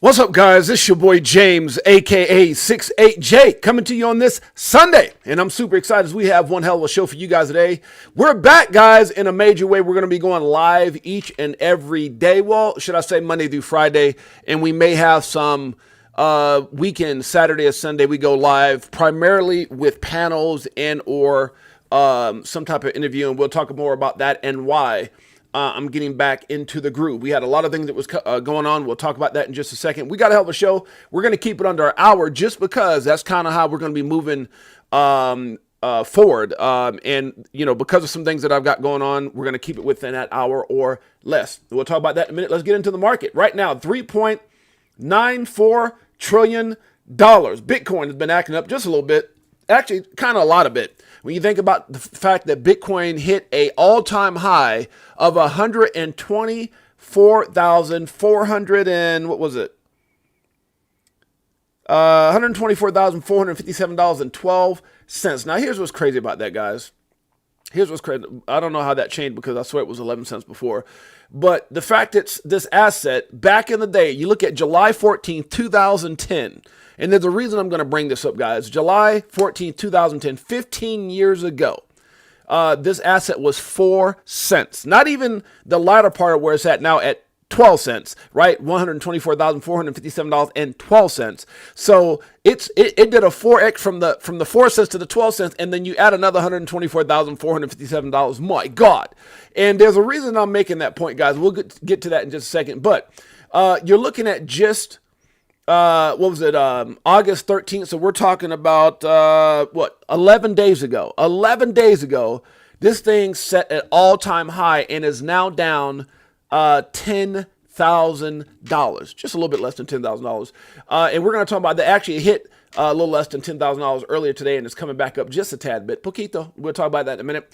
What's up, guys? This is your boy James, aka 68J, coming to you on this Sunday. And I'm super excited as we have one hell of a show for you guys today. We're back, guys, in a major way. We're going to be going live each and every day. Well, should I say Monday through Friday? And we may have some weekend, Saturday or Sunday, we go live primarily with panels and or some type of interview. And we'll talk more about that and why. I'm getting back into the groove. We had a lot of things that was going on. We'll talk about that in just a second. We got a hell of a show. We're going to keep it under an hour just because that's kind of how we're going to be moving forward. And, you know, because of some things that I've got going on, we're going to keep it within that hour or less. We'll talk about that in a minute. Let's get into the market. Right now, $3.94 trillion. Bitcoin has been acting up just a little bit. Actually, kind of a lot of it. When you think about the fact that Bitcoin hit a all-time high of 124,400 and what was it? $124,457.12. Now, here's what's crazy about that, guys. Here's what's crazy. I don't know how that changed because I swear it was 11 cents before. But the fact that this asset, back in the day, you look at July 14th, 2010, and there's a reason I'm going to bring this up, guys. July 14th, 2010, 15 years ago, this asset was 4 cents. Not even the latter part of where it's at now at 12 cents, right? $124,457.12. So it did a 4x from the 4 cents to the 12 cents, and then you add another $124,457. My God. And there's a reason I'm making that point, guys. We'll get to that in just a second. But you're looking at just what was it? August 13th. So we're talking about 11 days ago. 11 days ago, this thing set at all-time high and is now down $10,000, just a little bit less than $10,000. And we're going to talk about that. Actually, it hit a little less than $10,000 earlier today, and it's coming back up just a tad bit. Poquito. We'll talk about that in a minute.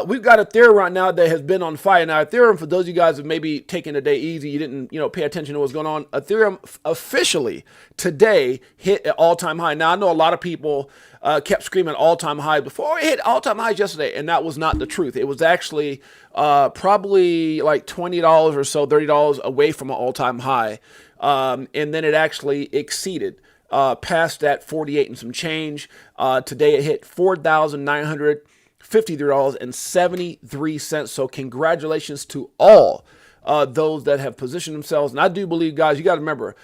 We've got Ethereum right now that has been on fire. Now, Ethereum, for those of you guys who maybe taking a day easy, you didn't, pay attention to what's going on. Ethereum officially today hit an all-time high. Now, I know a lot of people kept screaming all-time high before. It hit all-time highs yesterday, and that was not the truth. It was actually probably like $20 or so, $30 away from an all-time high, and then it actually exceeded past that 48 and some change. Today it hit $4,953.73. So congratulations to all those that have positioned themselves. And I do believe, guys, you got to remember,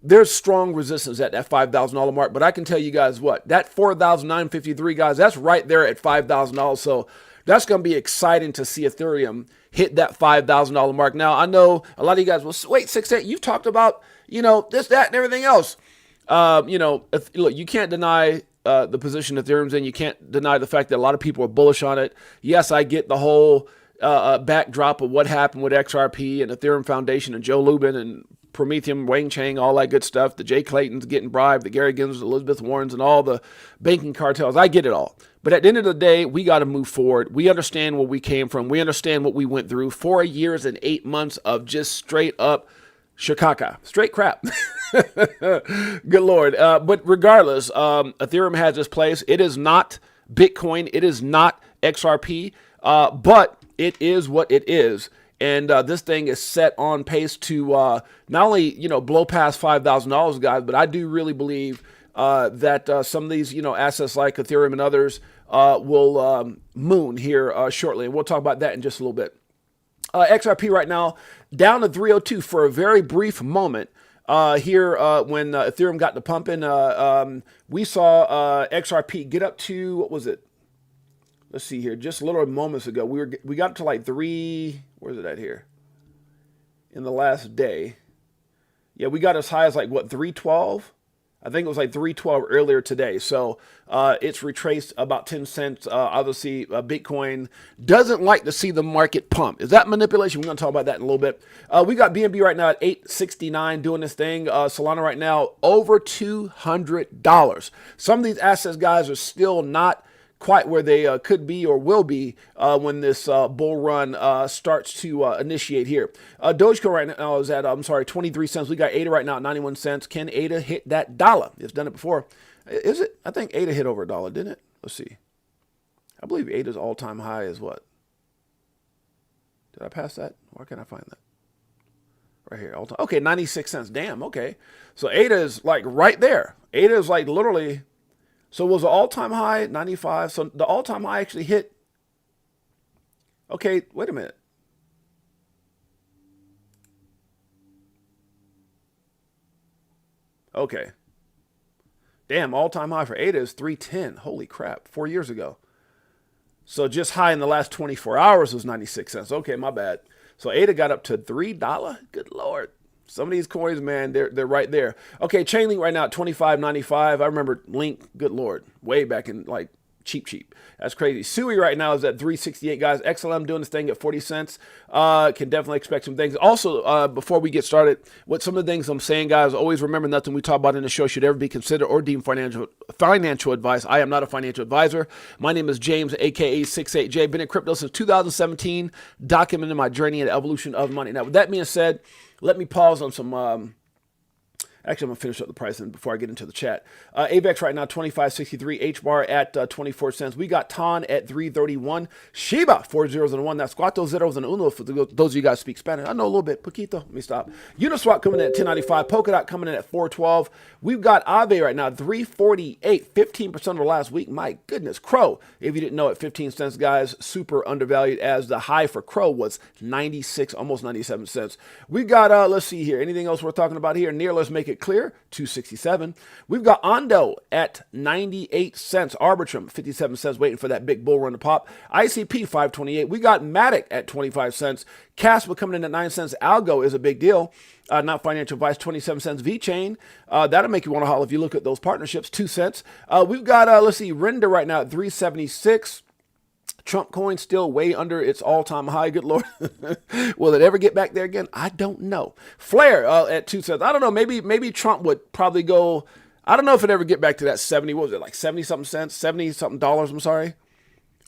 there's strong resistance at that $5,000 mark. But I can tell you guys what, that 4,953, guys, that's right there at $5,000. So that's going to be exciting to see Ethereum hit that $5,000 mark. Now, I know a lot of you guys will wait, 6-8, you've talked about, this, that, and everything else. Look, you can't deny the position Ethereum's in. You can't deny the fact that a lot of people are bullish on it. Yes, I get the whole backdrop of what happened with XRP and Ethereum Foundation and Joe Lubin and Prometheum, Wang Chang, all that good stuff. The Jay Claytons getting bribed, the Gary Gensers, Elizabeth Warrens, and all the banking cartels. I get it all. But at the end of the day, we got to move forward. We understand where we came from. We understand what we went through. 4 years and 8 months of just straight up shikaka, straight crap. Good Lord. But regardless, Ethereum has its place. It is not Bitcoin. It is not XRP, but it is what it is. And this thing is set on pace to not only, blow past $5,000, guys, but I do really believe that some of these, assets like Ethereum and others will moon here shortly. And we'll talk about that in just a little bit. XRP right now down to 302 for a very brief moment. Here, when Ethereum got to pumping, we saw XRP get up to, what was it? Let's see here. Just a little moments ago, we got to like where's it at here? In the last day. Yeah, we got as high as like, what, 312? I think it was like 312 earlier today. So it's retraced about 10 cents. Obviously, Bitcoin doesn't like to see the market pump. Is that manipulation? We're going to talk about that in a little bit. We got BNB right now at 869 doing this thing. Solana right now over $200. Some of these assets, guys, are still not quite where they could be or will be when this bull run starts to initiate here. Dogecoin right now is at, 23 cents. We got ADA right now at 91 cents. Can ADA hit that dollar? It's done it before. Is it? I think ADA hit over a dollar, didn't it? Let's see. I believe ADA's all-time high is what? Did I pass that? Where can I find that? Right here. Okay, 96 cents. Damn, okay. So ADA is like right there. ADA is like literally, so it was an all-time high, 95. So the all-time high actually hit, okay, wait a minute. Okay. Damn, all-time high for ADA is 310. Holy crap, 4 years ago. So just high in the last 24 hours was 96 cents. Okay, my bad. So ADA got up to $3. Good Lord. Some of these coins, man, they're right there. Okay, Chainlink right now at 25.95. I remember Link, good Lord, way back in like cheap. That's crazy. Sui right now is at 368, guys. XLM doing this thing at 40 cents. Can definitely expect some things. Also, before we get started, what some of the things I'm saying, guys, always remember nothing we talk about in the show should ever be considered or deemed financial advice. I am not a financial advisor. My name is James, aka 68J. Been in crypto since 2017, documenting my journey and evolution of money. Now, with that being said, let me pause on some actually, I'm going to finish up the pricing before I get into the chat. AVEX right now, 25.63. HBAR at 24 cents. We got TON at 3.31. Shiba, 4 zeros and a 1. That's cuatro zeros and uno for those of you guys speak Spanish. I know a little bit. Poquito. Let me stop. Uniswap coming in at 10.95. Polkadot coming in at 4.12. We've got Aave right now, 3.48. 15% of the last week. My goodness. Crow, if you didn't know it, 15 cents, guys. Super undervalued as the high for Crow was 96, almost 97 cents. We got, let's see here. Anything else we're talking about here? Near, let's make it clear, 267. We've got Ondo at 98 cents. Arbitrum, 57 cents, waiting for that big bull run to pop. ICP, 528. We got Matic at 25 cents. Casper coming in at 9 cents. Algo is a big deal. Not financial advice, 27 cents. VChain, that'll make you want to holler if you look at those partnerships, 2 cents. We've got, let's see, Render right now at 376. Trump coin still way under its all-time high. Good Lord. Will it ever get back there again? I don't know. Flare at 2 cents. I don't know. Maybe Trump would probably go. I don't know if it ever get back to that 70. What was it, like 70-something cents? 70-something dollars, I'm sorry.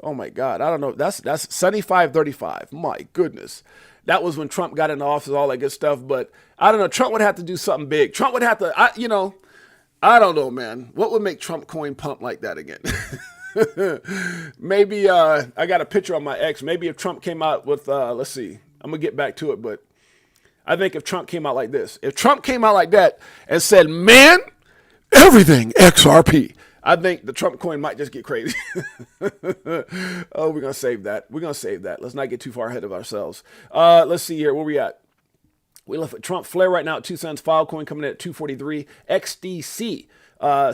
Oh, my God. I don't know. That's 75.35. My goodness. That was when Trump got into office, all that good stuff. But I don't know. Trump would have to do something big. Trump would have to, I don't know, man. What would make Trump coin pump like that again? Maybe I got a picture on my X. Maybe if Trump came out with, let's see, I'm going to get back to it, but I think if Trump came out like this, if Trump came out like that and said, man, everything XRP, I think the Trump coin might just get crazy. Oh, we're going to save that. We're going to save that. Let's not get too far ahead of ourselves. Let's see here. Where we at? We left Trump Flare right now at 2 cents. Filecoin coming in at 243. XDC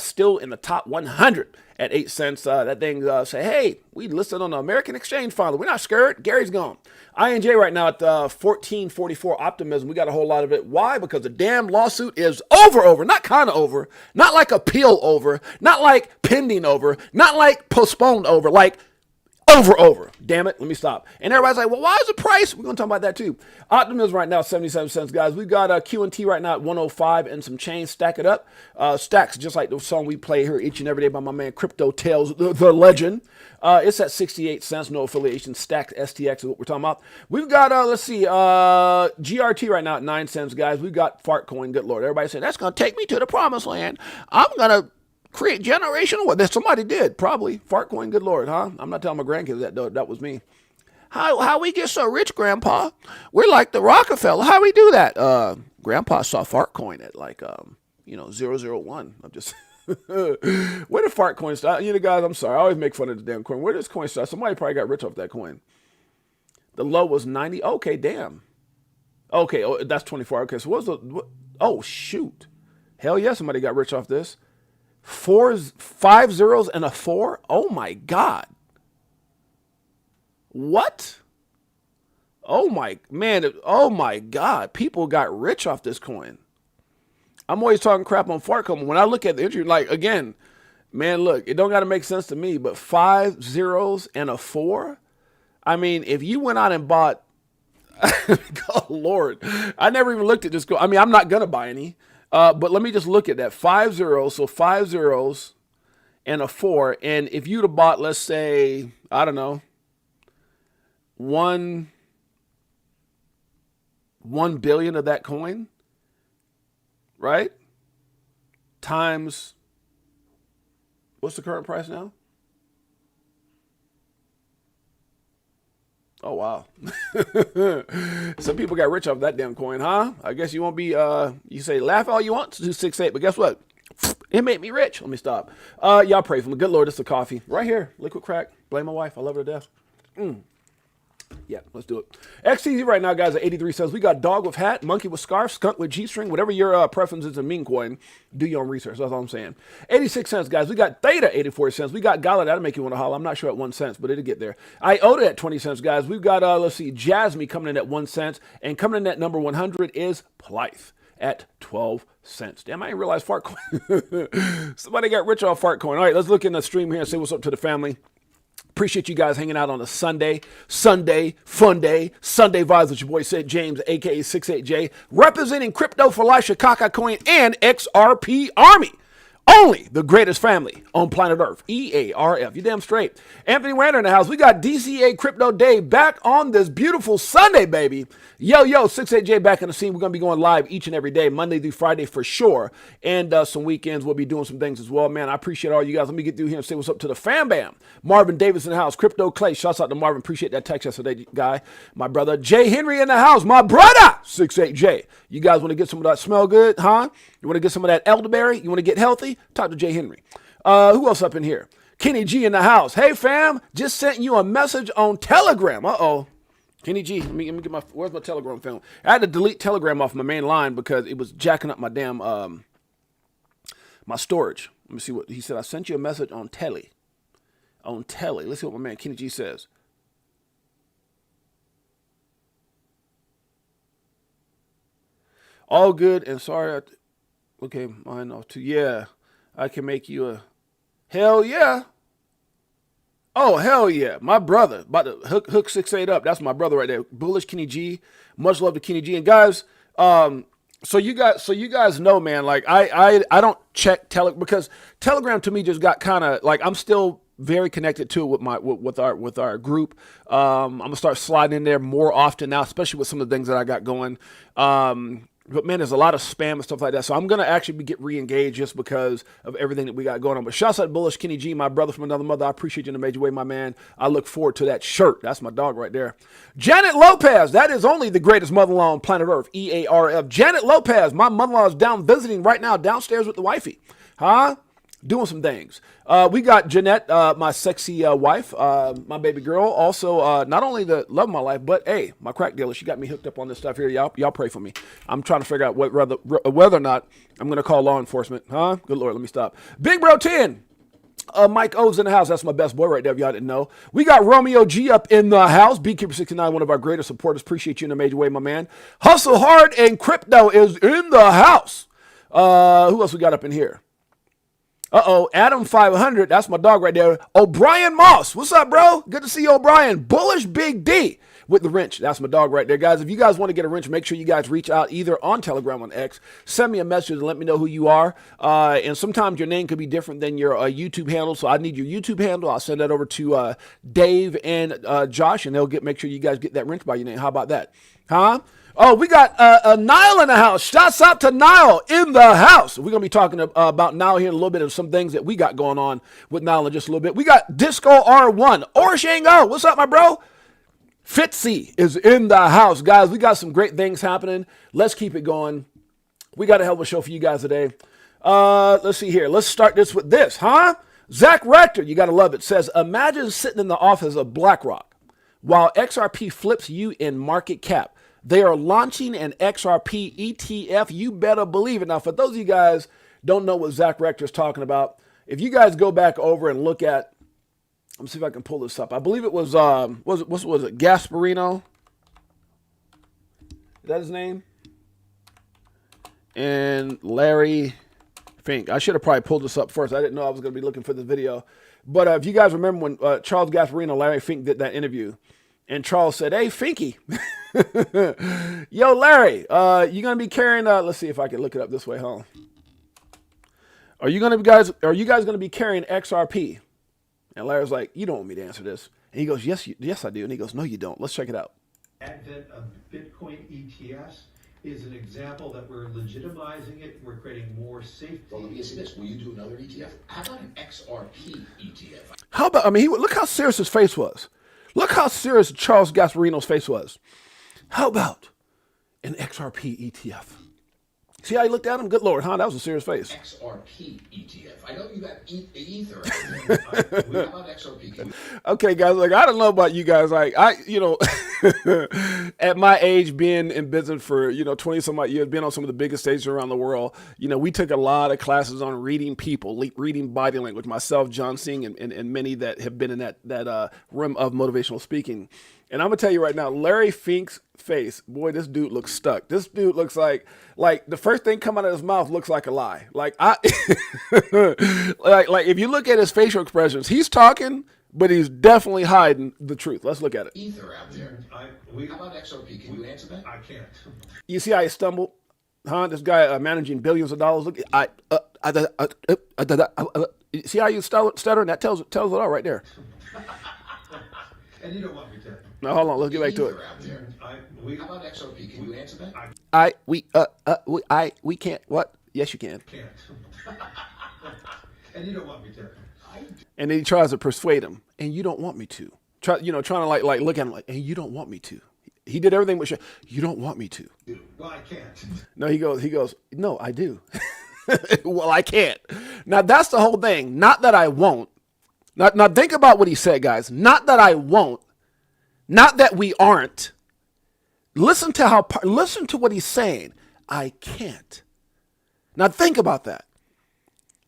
still in the top 100 at 8 cents. That thing say, hey, we listed on the American Exchange finally. We're not scared. Gary's gone. INJ right now at 1444 Optimism. We got a whole lot of it. Why? Because the damn lawsuit is over. Not kind of over. Not like appeal over. Not like pending over. Not like postponed over. Like over. Damn it. Let me stop. And everybody's like, well, why is the price? We're going to talk about that too. Optimism right now, 77 cents, guys. We've got QNT right now at 105 and some change. Stack it up. Stacks, just like the song we play here each and every day by my man Crypto Tales, the legend. It's at 68 cents. No affiliation. Stacks STX is what we're talking about. We've got, let's see, GRT right now at 9 cents, guys. We've got Fartcoin. Good Lord. Everybody said, that's going to take me to the promised land. I'm going to create generational wealth. That somebody did, probably. Fartcoin, good Lord, huh? I'm not telling my grandkids that, though. That was me. How we get so rich, Grandpa? We're like the Rockefeller. How we do that? Grandpa saw Fartcoin at like, 001. I'm just... Where did Fartcoin start? Guys, I'm sorry. I always make fun of the damn coin. Where does coin start? Somebody probably got rich off that coin. The low was 90. Okay, damn. Okay, that's 24. Okay, so what's the... Oh, shoot. Hell yeah, somebody got rich off this. 5 zeros and a 4? Oh my God. What? Oh my, man. Oh my God. People got rich off this coin. I'm always talking crap on Fartcoin. When I look at the entry, like, again, man, look, it don't got to make sense to me, but 5 zeros and a 4? I mean, if you went out and bought, oh Lord, I never even looked at this. I mean, I'm not going to buy any. But let me just look at that. 5 zeros, so 5 zeros and a 4. And if you'd have bought, let's say, I don't know, 1 billion of that coin, right? Times, what's the current price now? Oh, wow. Some people got rich off that damn coin, huh? I guess you won't be, you say laugh all you want, 268, but guess what? It made me rich. Let me stop. Y'all pray for me. Good Lord, it's the coffee. Right here, liquid crack. Blame my wife. I love her to death. Yeah, let's do it. XTZ right now, guys, at 83 cents. We got dog with hat, monkey with scarf, skunk with G-string, whatever your preference is in meme coin, do your own research. That's all I'm saying. 86 cents, guys. We got Theta, 84 cents. We got Gala, that'll make you want to holler. I'm not sure at 1 cent, but it'll get there. IOTA at 20 cents, guys. We've got, let's see, Jasmine coming in at 1 cent, and coming in at number 100 is Plyth at 12 cents. Damn, I didn't realize fart coin. Somebody got rich off fart coin. All right, let's look in the stream here and say what's up to the family. Appreciate you guys hanging out on a Sunday fun day, Sunday vibes with your boy Sid James, aka 68J, representing Crypto for Life, Chicago Coin, and XRP Army. Only the greatest family on planet Earth. EARF. You damn straight. Anthony Wander in the house. We got DCA Crypto Day back on this beautiful Sunday, baby. Yo, 68J back in the scene. We're going to be going live each and every day, Monday through Friday for sure. And some weekends we'll be doing some things as well. Man, I appreciate all you guys. Let me get through here and say what's up to the fam bam. Marvin Davis in the house. Crypto Clay. Shouts out to Marvin. Appreciate that text yesterday, guy. My brother Jay Henry in the house. My brother 68J. You guys want to get some of that smell good, huh? You want to get some of that elderberry? You want to get healthy? Talk to Jay Henry. Who else up in here? Kenny G in the house. Hey, fam, just sent you a message on Telegram. Uh-oh. Kenny G, let me get my, where's my Telegram film? I had to delete Telegram off my main line because it was jacking up my damn, my storage. Let me see what he said. I sent you a message on Telly. On Telly. Let's see what my man Kenny G says. All good and sorry. Okay, mine off too. Yeah, I can make you a hell yeah. Oh, hell yeah. My brother, about to hook 68 up. That's my brother right there. Bullish Kenny G. Much love to Kenny G. And guys, so you guys know, man, like I don't check because Telegram to me just got kind of like I'm still very connected to it with our group. I'm gonna start sliding in there more often now, especially with some of the things that I got going. But man, there's a lot of spam and stuff like that. So I'm going to actually get re-engaged just because of everything that we got going on. But shouts out Bullish Kenny G, my brother from another mother. I appreciate you in a major way, my man. I look forward to that shirt. That's my dog right there. Janet Lopez. That is only the greatest mother-in-law on planet Earth. EARF. Janet Lopez. My mother-in-law is down visiting right now downstairs with the wifey. Huh? Doing some things. We got Jeanette, my sexy wife, my baby girl. Also, not only the love of my life, but hey, my crack dealer. She got me hooked up on this stuff here. Y'all pray for me. I'm trying to figure out whether or not I'm going to call law enforcement. Huh? Good Lord, let me stop. Big Bro 10. Mike O's in the house. That's my best boy right there, if y'all didn't know. We got Romeo G up in the house. Beekeeper69, one of our greatest supporters. Appreciate you in a major way, my man. Hustle Hard and Crypto is in the house. Who else we got up in here? Adam 500, that's my dog right there. O'Brien Moss, what's up, bro? Good to see you, O'Brien. Bullish Big D with the wrench. That's my dog right there, guys. If you guys want to get a wrench, make sure you guys reach out either on Telegram or on X. Send me a message and let me know who you are. And sometimes your name could be different than your YouTube handle, so I need your YouTube handle. I'll send that over to Dave and Josh, and they'll make sure you guys get that wrench by your name. How about that? Huh? Oh, we got Nile in the house. Shouts out to Nile in the house. We're going to be talking about Nile here in a little bit of some things that we got going on with Nile in just a little bit. We got Disco R1. Orshango, what's up, my bro? Fitzy is in the house. Guys, we got some great things happening. Let's keep it going. We got a hell of a show for you guys today. Let's see here. Let's start this with this, huh? Zach Rector, you got to love it, says, imagine sitting in the office of BlackRock while XRP flips you in market cap. They are launching an XRP ETF. You better believe it. Now, for those of you guys don't know what Zach Rector is talking about, if you guys go back over and look at, let me see if I can pull this up. I believe it was it Gasparino? Is that his name? And Larry Fink. I should have probably pulled this up first. I didn't know I was going to be looking for this video. But if you guys remember when Charles Gasparino and Larry Fink did that interview, and Charles said, hey, Finky, yo, Larry, you going to be carrying, let's see if I can look it up this way, huh? Are you guys going to be carrying XRP? And Larry's like, you don't want me to answer this. And he goes, yes, I do. And he goes, no, you don't. Let's check it out. Advent of Bitcoin ETFs is an example that we're legitimizing it. We're creating more safety. Well, let me ask you this. Will you do another ETF? How about an XRP ETF? How about, I mean, look how serious his face was. Look how serious Charles Gasparino's face was. How about an XRP ETF? See how he looked at him? Good Lord, huh? That was a serious face. XRP ETF. I know you got Ether out there. How about XRP? Okay, guys, like, I don't know about you guys. Like, at my age, being in business for, 20 some odd years, being on some of the biggest stages around the world, we took a lot of classes on reading people, reading body language. Myself, John Singh, and many that have been in that realm of motivational speaking. And I'm gonna tell you right now, Larry Fink's face, boy, this dude looks stuck. This dude looks like the first thing come out of his mouth looks like a lie. Like like if you look at his facial expressions, he's talking, but he's definitely hiding the truth. Let's look at it. Ether out there. How about XRP? Can you answer that? I can't. You see how he stumbled? Huh? This guy managing billions of dollars. Look, see how you stuttering? That tells it all right there. And you don't want me to. Now hold on, let's get back to it. How about XRP? Can you answer that? We can't. What? Yes, you can. Can't. And you don't want me to. And then he tries to persuade him, and you don't want me to. Trying to like look at him like, and you don't want me to. He did everything but you don't want me to. Well, I can't. No, he goes, no, I do. Well, I can't. Now that's the whole thing. Not that I won't. Now think about what he said, guys. Not that I won't. Not that we aren't. Listen to what he's saying. I can't. Now think about that.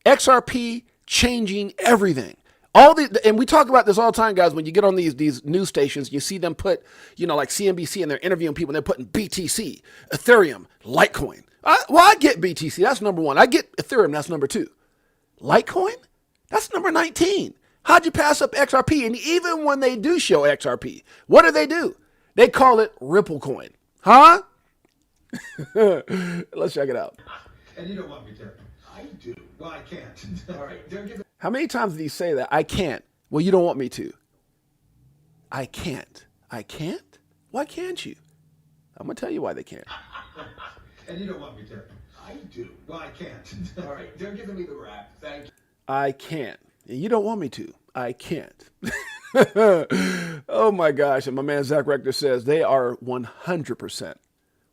XRP changing everything. And we talk about this all the time, guys. When you get on these news stations, you see them put, like CNBC, and they're interviewing people, and they're putting BTC, Ethereum, Litecoin. I get BTC. That's number one. I get Ethereum. That's number two. Litecoin? That's number 19. How'd you pass up XRP? And even when they do show XRP, what do? They call it Ripple coin. Huh? Let's check it out. And you don't want me to. I do. Well, I can't. All right. How many times did he say that? I can't. Well, you don't want me to. I can't. I can't? Why can't you? I'm going to tell you why they can't. And you don't want me to. I do. Well, I can't. All right. They're giving me the rap. Thank you. I can't. You don't want me to. I can't. Oh my gosh. And my man Zach Rector says they are 100%.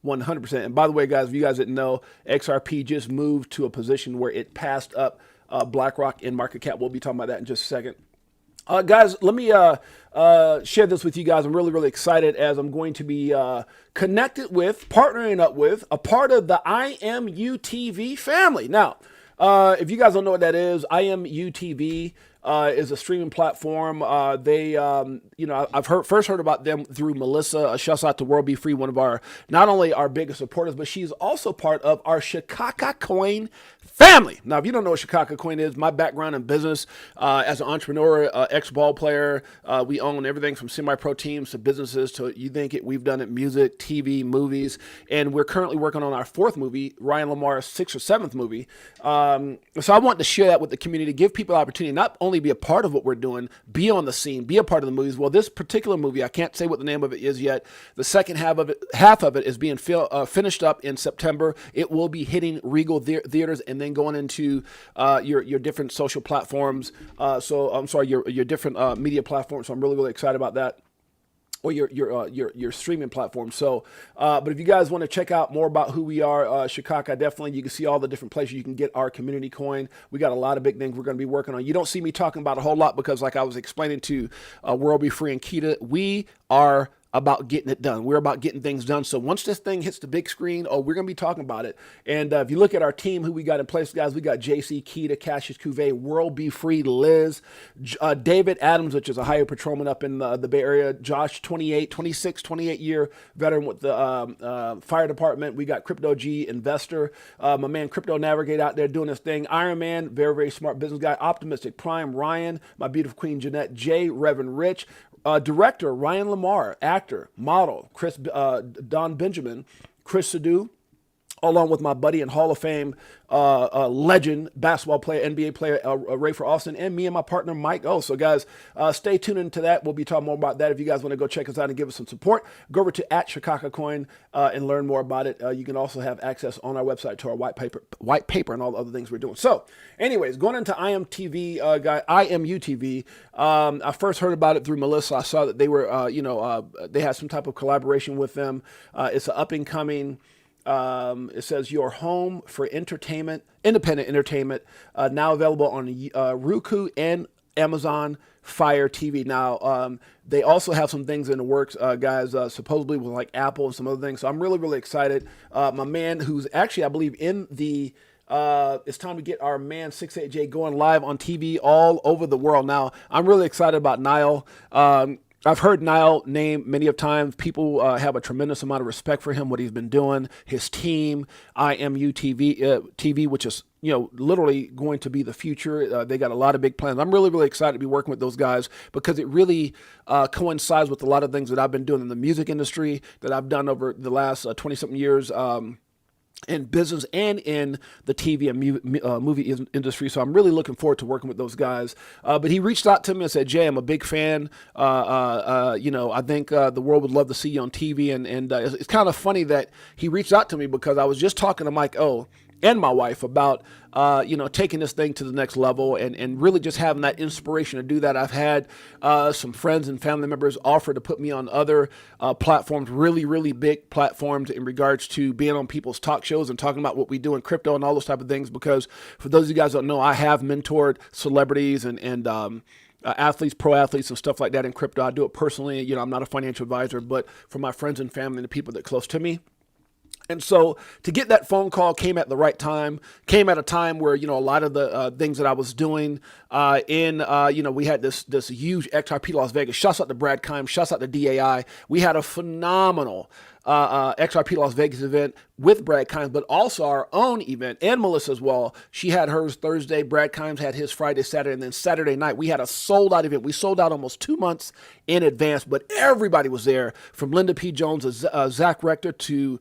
100%. And by the way, guys, if you guys didn't know, XRP just moved to a position where it passed up BlackRock in market cap. We'll be talking about that in just a second. Guys, let me share this with you guys. I'm really, really excited as I'm going to be partnering up with a part of the IMUTV family. Now, if you guys don't know what that is, IMUTV is a streaming platform. I've first heard about them through Melissa. Shouts out to World Be Free, one of our, not only our biggest supporters, but she's also part of our Chicago Coin family. Now, if you don't know what Chicago Coin is, my background in business as an entrepreneur, ex-ball player, we own everything from semi-pro teams to businesses to we've done it, music, TV, movies, and we're currently working on our 4th movie, Ryan Lamar's 6th or 7th movie. So I want to share that with the community, give people opportunity, not only be a part of what we're doing, be on the scene, be a part of the movies. Well, this particular movie, I can't say what the name of it is yet. The second half of it is being finished up in September. It will be hitting Regal theaters and then going into your different social platforms. Your different media platforms. So I'm really, really excited about that. Or your streaming platform. So, but if you guys want to check out more about who we are, Chicago, definitely, you can see all the different places you can get our community coin. We got a lot of big things we're going to be working on. You don't see me talking about a whole lot because, like I was explaining to World Be Free and Keita, we are about getting it done. We're about getting things done. So once this thing hits the big screen, we're going to be talking about it. And if you look at our team, who we got in place, guys, we got JC, Keita, Cassius Cuvée, World Be Free, Liz, David Adams, which is a higher patrolman up in the Bay Area, Josh, 28-year veteran with the fire department. We got Crypto G, investor, my man Crypto Navigate out there doing his thing. Iron Man, very, very smart business guy. Optimistic Prime, Ryan, my beautiful queen Jeanette, Jay, Reverend Rich, director Ryan Lamar, actor, model Don Benjamin, Chris Sadu, along with my buddy and Hall of Fame legend, basketball player, NBA player, Rafer Austin, and me and my partner, Mike O. So, guys, stay tuned into that. We'll be talking more about that. If you guys want to go check us out and give us some support, go over to @ChicagoCoin and learn more about it. You can also have access on our website to our white paper and all the other things we're doing. So, anyways, going into IMTV, IMUTV, I first heard about it through Melissa. I saw that they were, they had some type of collaboration with them. It's an up-and-coming... it says your home for entertainment, independent entertainment, now available on Roku and Amazon Fire TV. Now, they also have some things in the works, guys, supposedly with like Apple and some other things. So I'm really, really excited. My man, who's actually, I believe, in the it's time to get our man 68J going live on TV all over the world. Now, I'm really excited about Niall. I've heard Niall name many of times. People have a tremendous amount of respect for him, what he's been doing, his team, IMUTV, which is, literally going to be the future. They got a lot of big plans. I'm really, really excited to be working with those guys because it really coincides with a lot of things that I've been doing in the music industry that I've done over the last 20-something years. In business and in the TV and movie industry. So I'm really looking forward to working with those guys. But he reached out to me and said, Jay, I'm a big fan. I think the world would love to see you on TV. And it's kind of funny that he reached out to me because I was just talking to Mike O and my wife about, taking this thing to the next level and really just having that inspiration to do that. I've had some friends and family members offer to put me on other platforms, really, really big platforms in regards to being on people's talk shows and talking about what we do in crypto and all those type of things. Because for those of you guys that don't know, I have mentored celebrities and athletes, pro athletes and stuff like that in crypto. I do it personally. I'm not a financial advisor, but for my friends and family and the people that are close to me. And so to get that phone call came at the right time, came at a time where, a lot of the things that I was doing we had this huge XRP Las Vegas. Shouts out to Brad Kime. Shouts out to DAI. We had a phenomenal XRP Las Vegas event with Brad Kimes, but also our own event, and Melissa as well. She had hers Thursday, Brad Kimes had his Friday, Saturday, and then Saturday night we had a sold out event. We sold out almost 2 months in advance, but everybody was there, from Linda P. Jones to Zach Rector to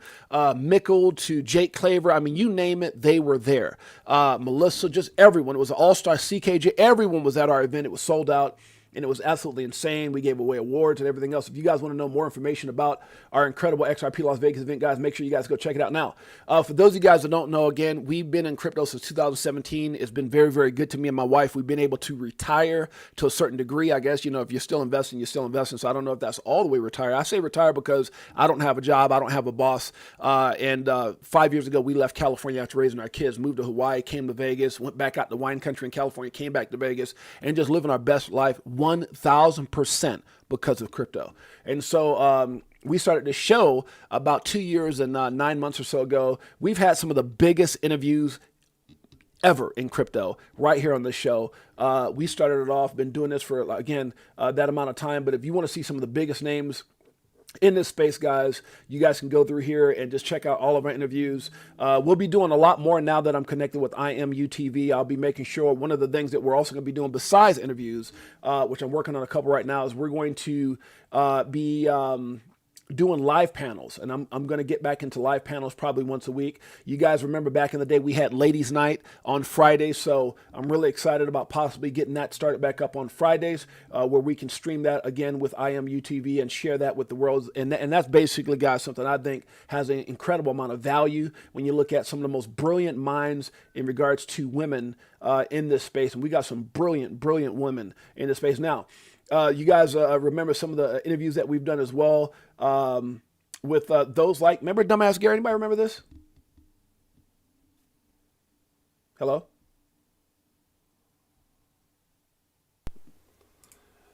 Mickle to Jake Claver. I mean, you name it, they were there. Melissa, just everyone. It was an all-star. CKJ, everyone was at our event. It was sold out. And it was absolutely insane. We gave away awards and everything else. If you guys want to know more information about our incredible XRP Las Vegas event, guys, make sure you guys go check it out. Now, for those of you guys that don't know, again, we've been in crypto since 2017. It's been very, very good to me and my wife. We've been able to retire to a certain degree. I guess, if you're still investing, you're still investing. So I don't know if that's all the way retire. I say retire because I don't have a job. I don't have a boss. 5 years ago, we left California after raising our kids, moved to Hawaii, came to Vegas, went back out to wine country in California, came back to Vegas, and just living our best life 1,000% because of crypto. And so we started this show about 2 years and 9 months or so ago. We've had some of the biggest interviews ever in crypto right here on this show. We started it off, been doing this for, again, that amount of time. But if you want to see some of the biggest names in this space, guys, you guys can go through here and just check out all of our interviews. We'll be doing a lot more now that I'm connected with IMUTV. I'll be making sure one of the things that we're also going to be doing besides interviews, which I'm working on a couple right now, is we're going to be doing live panels, and I'm going to get back into live panels probably once a week. You guys remember back in the day we had Ladies Night on Fridays, so I'm really excited about possibly getting that started back up on Fridays, where we can stream that again with IMUTV and share that with the world. And that's basically, guys, something I think has an incredible amount of value when you look at some of the most brilliant minds in regards to women in this space, and we got some brilliant women in this space. Now, you guys remember some of the interviews that we've done as well with those like, remember Dumbass Gary? Anybody remember this? Hello?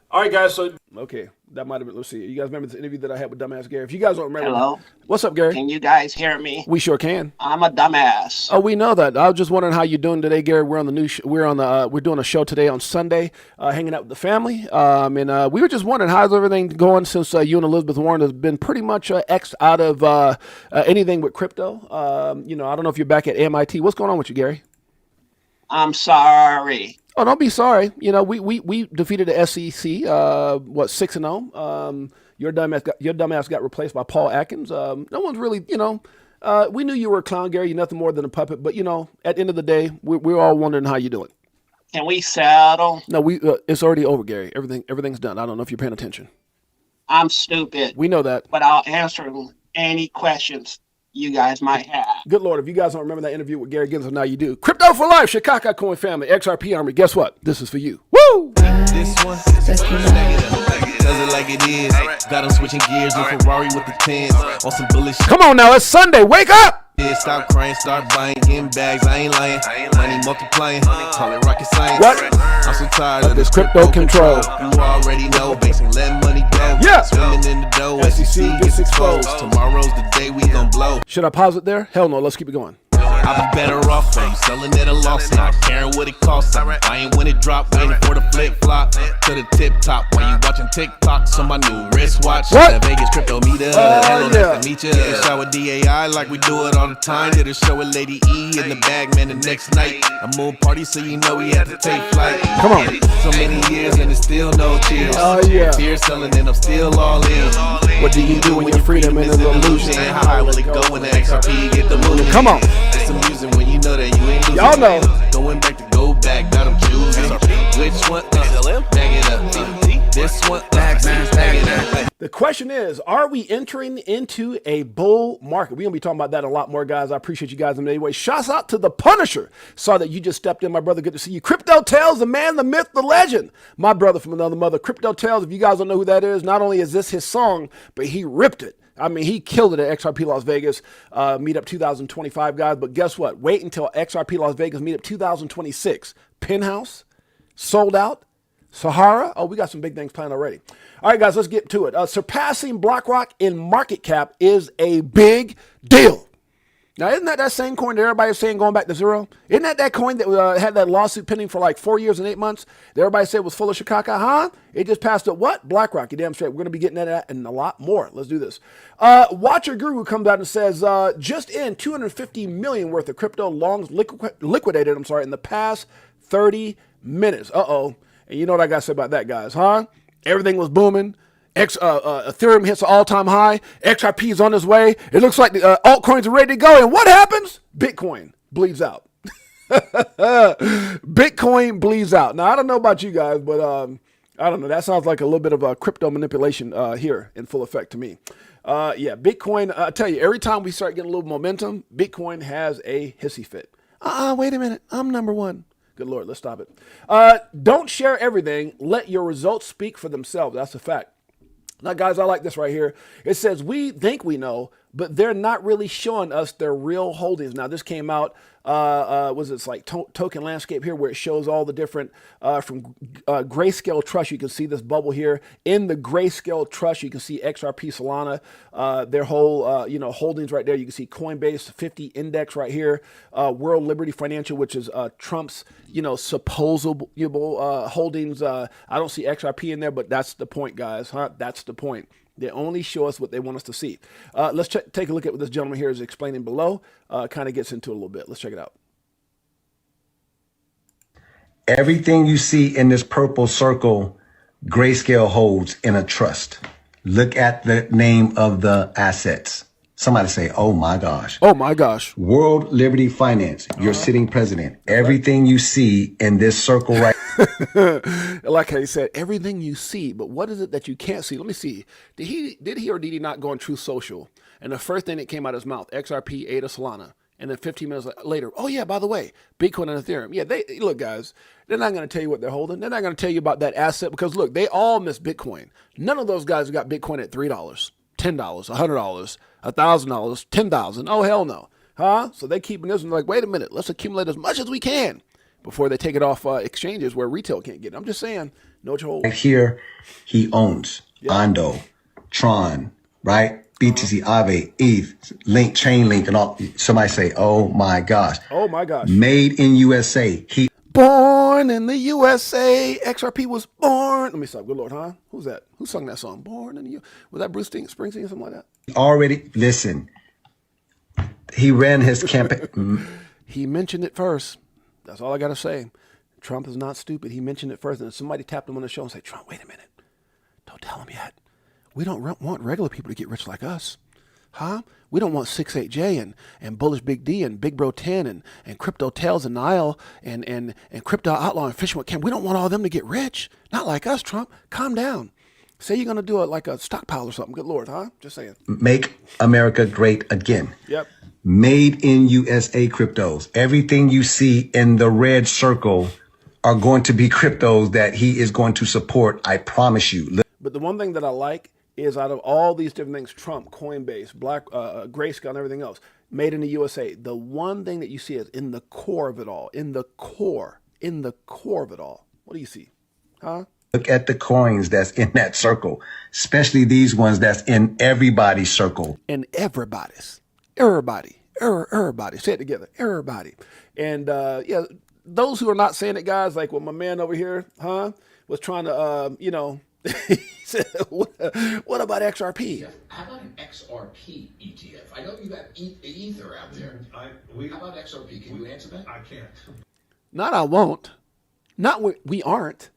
All right, guys. So, okay, that might have been, let's see. You guys remember this interview that I had with Dumbass Gary? If you guys don't remember. Hello? What's up, Gary? Can you guys hear me? We sure can. I'm a dumbass. Oh, we know that. I was just wondering how you're doing today, Gary. We're on the new. We're doing a show today on Sunday, hanging out with the family. And we were just wondering how's everything going since you and Elizabeth Warren has been pretty much X'd out of anything with crypto. I don't know if you're back at MIT. What's going on with you, Gary? I'm sorry. Oh, don't be sorry. We defeated the SEC. 6-0. Your dumbass got replaced by Paul Atkins. No one's really, We knew you were a clown, Gary. You're nothing more than a puppet. But, you know, at the end of the day, we're all wondering how you're doing. Can we settle? No, it's already over, Gary. Everything's done. I don't know if you're paying attention. I'm stupid, We know that. but I'll answer any questions you guys might have. Good Lord, if you guys don't remember that interview with Gary Gensler, now you do. Crypto for life, Chicago Coin family, XRP Army. Guess what? This is for you. Woo! This one, does it like it is. Got him switching gears, no Ferrari with the tens. On some bullish shit. Come on now, it's Sunday. Wake up! Stop crying, start buying, getting bags. I ain't lying. Money multiplying, call it rocket science. What? I'm so tired of this crypto control. You already know, basically let money go. Yeah. Swimming in the dough, SEC gets exposed. Tomorrow's the day we gon' blow. Should I pause it there? Hell no, let's keep it going. I'll be better off from selling at a loss, not caring what it costs. I ain't when it drop, waiting for the flip flop to the tip top. While you watching TikToks on my new wristwatch. What? That Vegas crypto meter. Hello, yeah. nice to meet ya. Shower DAI like we do it all the time. Did a show with Lady E in the bag, man, the next night. A moon party, so you know we had to take flight. Come on. So many years and it's still no tears. Oh, yeah. Beer selling and I'm still all in. What do you do when your freedom is an illusion? How high will it go when the XRP get the moon? Come on. It's amusing when you know that you ain't losing. Y'all know. Going back to go back, got them choosing. Which one? Bag it up. This one? Bag it up. The question is, are we entering into a bull market? We're going to be talking about that a lot more, guys. I appreciate you guys in any way. Shouts out to the Punisher. Saw that you just stepped in, my brother. Good to see you. Crypto Tales, the man, the myth, the legend. My brother from another mother. Crypto Tales, if you guys don't know who that is, not only is this his song, but he ripped it. I mean, he killed it at XRP Las Vegas Meetup 2025, guys. But guess what? Wait until XRP Las Vegas Meetup 2026. Penthouse, sold out. Sahara, oh, we got some big things planned already. All right, guys, let's get to it. Surpassing BlackRock in market cap is a big deal. Now, isn't that same coin that everybody's saying going back to zero? Isn't that coin that had that lawsuit pending for like 4 years and 8 months that everybody said was full of Chicago? Huh? It just passed at what? BlackRock. You damn straight. We're going to be getting at that and a lot more. Let's do this. Watcher Guru comes out and says, just in 250 million worth of crypto longs liquidated, in the past 30 minutes. Uh-oh. And you know what I got to say about that, guys, huh? Everything was booming. Ethereum hits an all-time high. XRP is on his way. It looks like the altcoins are ready to go. And what happens? Bitcoin bleeds out. Bitcoin bleeds out. Now, I don't know about you guys, but I don't know. That sounds like a little bit of a crypto manipulation here in full effect to me. Yeah, Bitcoin, I tell you, every time we start getting a little momentum, Bitcoin has a hissy fit. Wait a minute. I'm number one. Good Lord, let's stop it. Don't share everything. Let your results speak for themselves. That's a fact. Now, guys, I like this right here. It says, we think we know, but they're not really showing us their real holdings. Now, this came out, it's like token landscape here where it shows all the different, from Grayscale Trust, you can see this bubble here. In the Grayscale Trust, you can see XRP Solana, their whole, holdings right there. You can see Coinbase 50 index right here. World Liberty Financial, which is Trump's, supposable holdings. I don't see XRP in there, but that's the point, guys. Huh? That's the point. They only show us what they want us to see. Let's take a look at what this gentleman here is explaining below. Kind of gets into it a little bit. Let's check it out. Everything you see in this purple circle, Grayscale holds in a trust. Look at the name of the assets. Somebody say, oh my gosh. Oh my gosh. World Liberty Finance, your sitting president. Everything you see in this circle right like how he said, everything you see, but what is it that you can't see? Let me see. Did he or did he not go on Truth Social? And the first thing that came out of his mouth, XRP, ADA, Solana. And then 15 minutes later, oh yeah, by the way, Bitcoin and Ethereum. Yeah, look, guys, they're not going to tell you what they're holding. They're not going to tell you about that asset because look, they all miss Bitcoin. None of those guys got Bitcoin at $3, $10, $100, $1,000, $10,000. Oh, hell no. Huh? So they're keeping this and like, wait a minute, let's accumulate as much as we can before they take it off exchanges where retail can't get it. I'm just saying, know what you hold. here, he owns Ondo, Tron, right? BTC, Aave, ETH, Link, Chainlink, and all. Somebody say, oh my gosh. Oh my gosh. Made in USA. He born in the USA. XRP was born. Let me stop. Good Lord, huh? Who's that? Who sung that song? Born in the USA. Was that Bruce Springsteen or something like that? already, listen, he ran his campaign. He mentioned it first. That's all I got to say. Trump is not stupid. He mentioned it first. And somebody tapped him on the shoulder and said, Trump, wait a minute. Don't tell him yet. We don't want regular people to get rich like us. Huh? We don't want 68J and Bullish Big D and Big Bro 10 and Crypto Tails and Nile and Crypto Outlaw and Fishing with Cam. We don't want all of them to get rich. Not like us, Trump. Calm down. Say you're going to do it like a stockpile or something. Good Lord, huh? Just saying. Make America great again. Yep. Made in USA cryptos. Everything you see in the red circle are going to be cryptos that he is going to support. I promise you. But the one thing that I like is out of all these different things, Trump, Coinbase, Grayscale, and everything else, made in the USA, the one thing that you see is in the core of it all, in the core of it all. What do you see? Huh? Look at the coins that's in that circle, especially these ones that's in everybody's circle. In everybody's. Everybody. Say it together. Everybody. And yeah, those who are not saying it, guys, like what my man over here, huh, was trying to, he said, what about XRP? Jeff, how about an XRP ETF? I know you got Ether out there. How about XRP? Can you answer that? I can't. Not I won't. Not we aren't.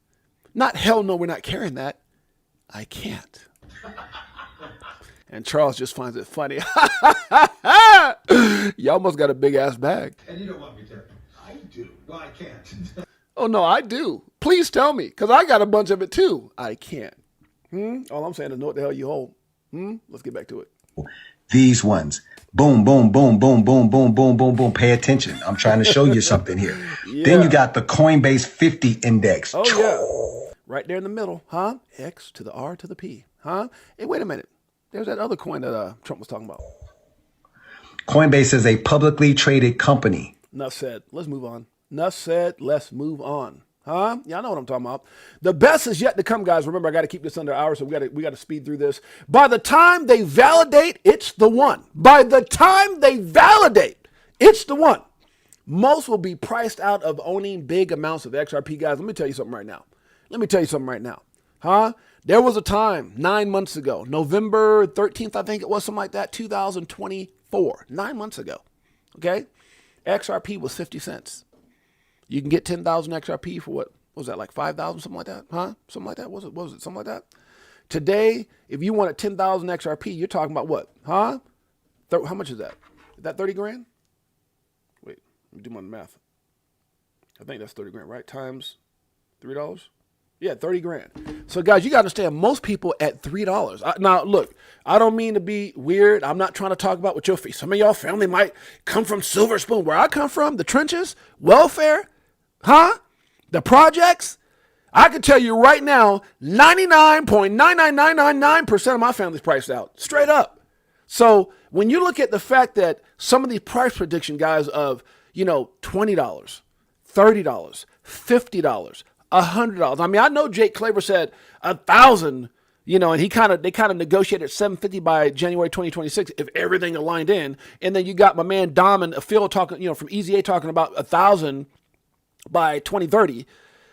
Not hell no, we're not carrying that. I can't. And Charles just finds it funny. You almost got a big ass bag. And you don't want me to. I do. Well, I can't. Oh no, I do. Please tell me, because I got a bunch of it too. I can't. All I'm saying is know what the hell you hold. Let's get back to it. These ones. Boom, boom, boom, boom, boom, boom, boom, boom, boom. Pay attention. I'm trying to show you something here. Yeah. Then you got the Coinbase 50 index. Oh yeah. Right there in the middle, huh? X to the R to the P, huh? Hey, wait a minute. There's that other coin that Trump was talking about. Coinbase is a publicly traded company. Enough said. Let's move on. Enough said. Let's move on. Huh? Yeah, I know what I'm talking about. The best is yet to come, guys. Remember, I got to keep this under hours, so we got to speed through this. By the time they validate, it's the one. By the time they validate, it's the one. Most will be priced out of owning big amounts of XRP, guys. Let me tell you something right now. Huh? There was a time 9 months ago, November 13th, I think it was, something like that, 2024, 9 months ago. Okay? XRP was 50 cents. You can get 10,000 XRP for what was that, like 5,000, something like that? Huh? Something like that? Was it something like that? Today, if you wanted 10,000 XRP, you're talking about what? Huh? How much is that? Is that 30 grand? Wait, let me do my math. I think that's 30 grand, right? Times $3? Yeah, 30 grand. So guys, you got to understand, most people at $3. Now, look, I don't mean to be weird. I'm not trying to talk about what your some of y'all family might come from Silver Spoon. Where I come from, the trenches, welfare, huh? The projects. I can tell you right now, 99.99999% of my family's priced out, straight up. So when you look at the fact that some of these price prediction guys of, $20, $30, $50, $100. I mean, I know Jake Claver said 1,000, and they kind of negotiated 750 by January 2026 if everything aligned in. And then you got my man Dom and Phil talking, from Easy A talking about 1,000 by 2030.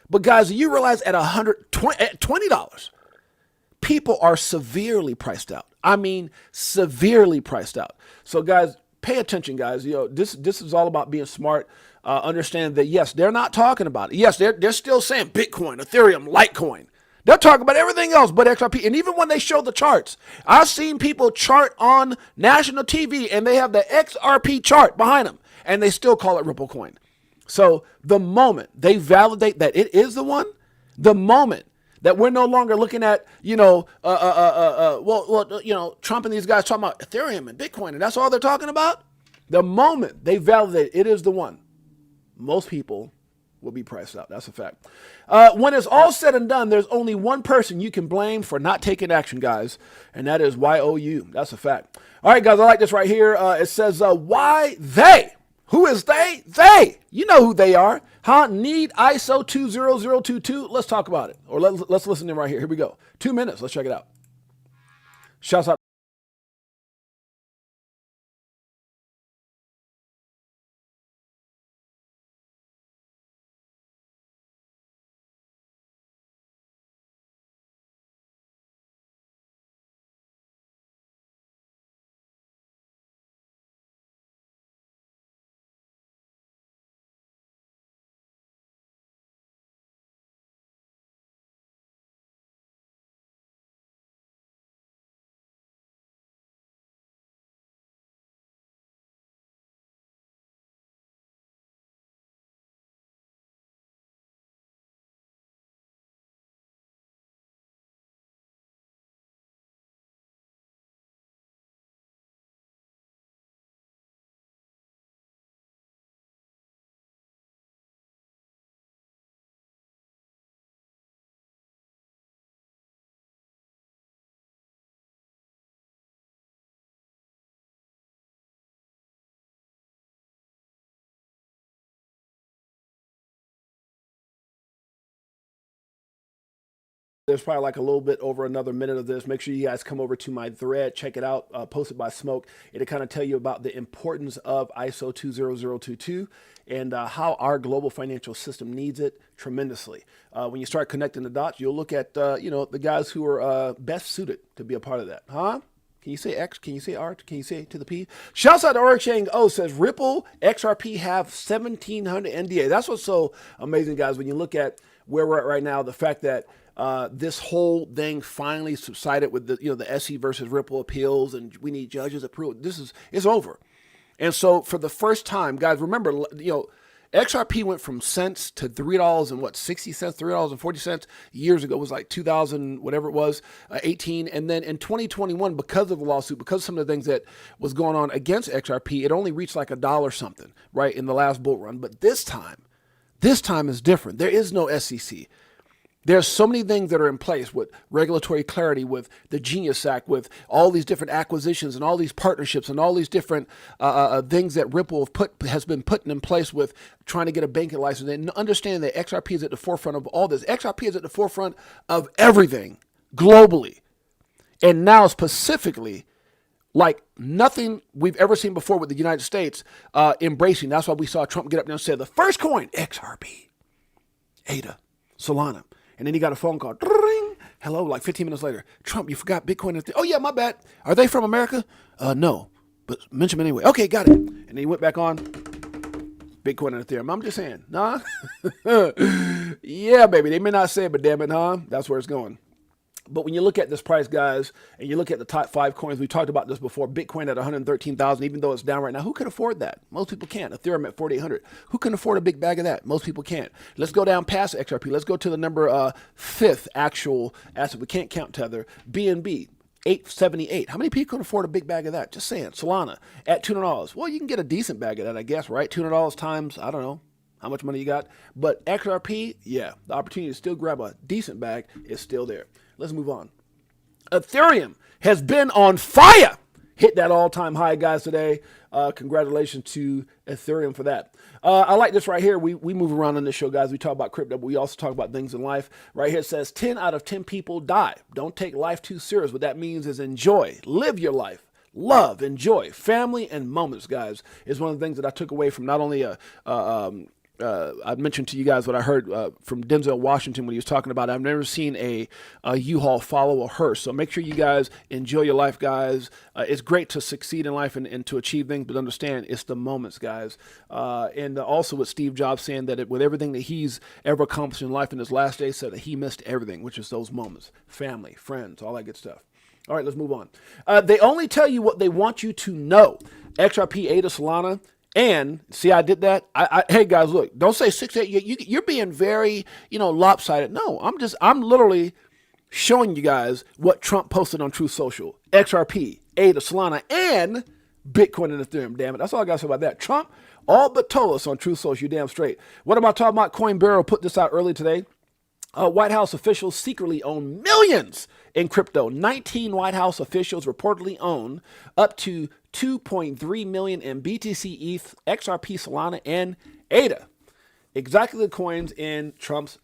But guys, you realize at $20, people are severely priced out. I mean, severely priced out. So guys, pay attention, guys. This is all about being smart. Understand that, yes, they're not talking about it. Yes, they're still saying Bitcoin, Ethereum, Litecoin. They're talking about everything else but XRP. And even when they show the charts, I've seen people chart on national TV and they have the XRP chart behind them and they still call it Ripple Coin. So the moment they validate that it is the one, the moment that we're no longer looking at, Trump and these guys talking about Ethereum and Bitcoin and that's all they're talking about, the moment they validate it is the one, most people will be priced out. That's a fact. When it's all said and done, there's only one person you can blame for not taking action, guys, and that is YOU. That's a fact. All right, guys, I like this right here. It says, why they? Who is they? They. You know who they are. Huh? Need ISO 20022. Let's talk about it. Or let's listen in right here. Here we go. 2 minutes. Let's check it out. Shouts out. There's probably like a little bit over another minute of this. Make sure you guys come over to my thread, check it out, posted by Smoke. It'll kind of tell you about the importance of ISO 20022 and how our global financial system needs it tremendously. When you start connecting the dots, you'll look at, the guys who are best suited to be a part of that. Huh? Can you say X? Can you say R? Can you say to the P? Shouts out to Oryx Shang O says Ripple XRP have 1,700 NDA. That's what's so amazing, guys, when you look at where we're at right now, the fact that this whole thing finally subsided with the SE versus Ripple appeals, and we need judges approval. It's over. And so for the first time, guys, remember, XRP went from cents to $3 and 60 cents, $3.40 years ago. It was like 2000, whatever it was, 18. And then in 2021, because of the lawsuit, because of some of the things that was going on against XRP, it only reached like $1 something, right, in the last bull run. But this time is different. There is no SEC. There's so many things that are in place with regulatory clarity, with the Genius Act, with all these different acquisitions and all these partnerships and all these different things that Ripple has been putting in place with trying to get a banking license. And understand that XRP is at the forefront of all this. XRP is at the forefront of everything globally. And now specifically, like nothing we've ever seen before with the United States embracing. That's why we saw Trump get up there and say the first coin, XRP, ADA, Solana. And then he got a phone call. Ring. Hello, like 15 minutes later. Trump, you forgot Bitcoin. Oh, yeah, my bad. Are they from America? No, but mention them anyway. Okay, got it. And then he went back on Bitcoin and Ethereum. I'm just saying, nah. Yeah, baby. They may not say it, but damn it, huh? That's where it's going. But when you look at this price, guys, and you look at the top 5 coins, we talked about this before, Bitcoin at 113,000, even though it's down right now, who can afford that? Most people can't. Ethereum at 4,800. Who can afford a big bag of that? Most people can't. Let's go down past XRP. Let's go to the number 5th actual asset. We can't count Tether. BNB, 878. How many people can afford a big bag of that? Just saying. Solana at $200. Well, you can get a decent bag of that, I guess, right? $200 times, I don't know how much money you got. But XRP, yeah, the opportunity to still grab a decent bag is still there. Let's move on. Ethereum has been on fire. Hit that all-time high, guys, today. Congratulations to Ethereum for that. I like this right here. We move around on this show, guys. We talk about crypto, but we also talk about things in life. Right here it says 10 out of 10 people die. Don't take life too serious. What that means is enjoy. Live your life. Love, enjoy. Family and moments, guys, is one of the things that I took away from not only I mentioned to you guys what I heard from Denzel Washington when he was talking about it. I've never seen a U-Haul follow a hearse. So make sure you guys enjoy your life, guys. It's great to succeed in life and to achieve things, but understand it's the moments, guys. And also with Steve Jobs saying that with everything that he's ever accomplished in life in his last days, said that he missed everything, which is those moments, family, friends, all that good stuff. All right, let's move on. They only tell you what they want you to know. XRP, ADA, Solana. And see, I did that. Hey guys, look, don't say 6-8. You're being very, lopsided. No, I'm literally showing you guys what Trump posted on Truth Social. XRP, ADA, Solana, and Bitcoin and Ethereum. Damn it. That's all I got to say about that. Trump all but told us on Truth Social. You damn straight. What am I talking about? Coinbaro put this out early today. White House officials secretly own millions in crypto. 19 White House officials reportedly own up to 2.3 million in BTC, ETH, XRP, Solana, and ADA. Exactly the coins in Trump's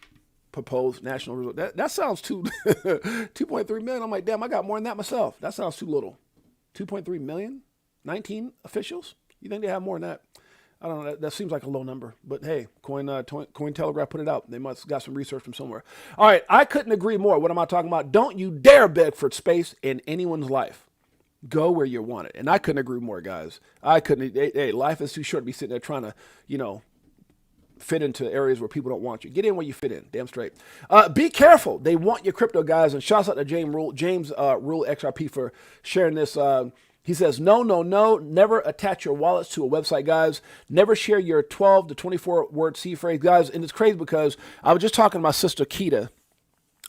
proposed national result. That sounds too 2.3 million. I'm like, damn, I got more than that myself. That sounds too little. 2.3 million? 19 officials? You think they have more than that? I don't know. That seems like a low number, but hey, Cointelegraph put it out. They must have got some research from somewhere. All right, I couldn't agree more. What am I talking about? Don't you dare beg for space in anyone's life. Go where you want it. And I couldn't agree more, guys. I couldn't. Hey, life is too short to be sitting there trying to, fit into areas where people don't want you. Get in where you fit in. Damn straight. Be careful. They want your crypto, guys. And shouts out to James Rule XRP for sharing this. He says, no, never attach your wallets to a website, guys. Never share your 12 to 24 word C phrase, guys. And it's crazy because I was just talking to my sister, Keita,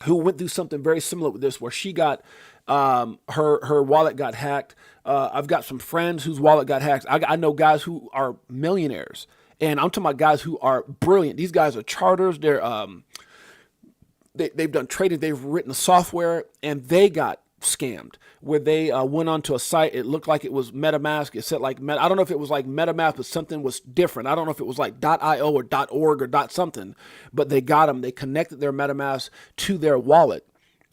who went through something very similar with this, where she got, her wallet got hacked. I've got some friends whose wallet got hacked. I know guys who are millionaires, and I'm talking about guys who are brilliant. These guys are charters. They've done trading. They've written software, and they got scammed, where they went onto a site. It looked like it was MetaMask. It said like I don't know if it was like MetaMask, but something was different. I don't know if it was like .io or .org or .something, but they got them. They connected their MetaMask to their wallet,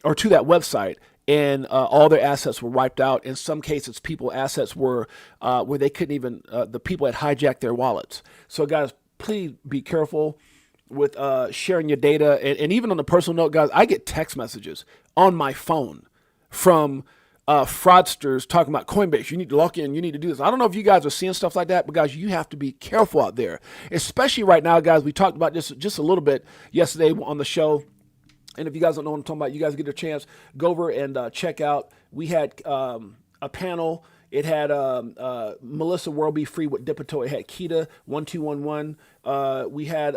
or to that website, and all their assets were wiped out. In some cases, people assets were where they couldn't even, the people had hijacked their wallets. So guys, please be careful with sharing your data. And even on a personal note, guys, I get text messages on my phone from fraudsters talking about Coinbase. You need to lock in. You need to do this. I don't know if you guys are seeing stuff like that, but guys, you have to be careful out there, especially right now, guys. We talked about this just a little bit yesterday on the show. And if you guys don't know what I'm talking about, you guys get a chance, go over and check out. We had a panel. It had Melissa World Be Free with BTHO. It had Kita 1211. We had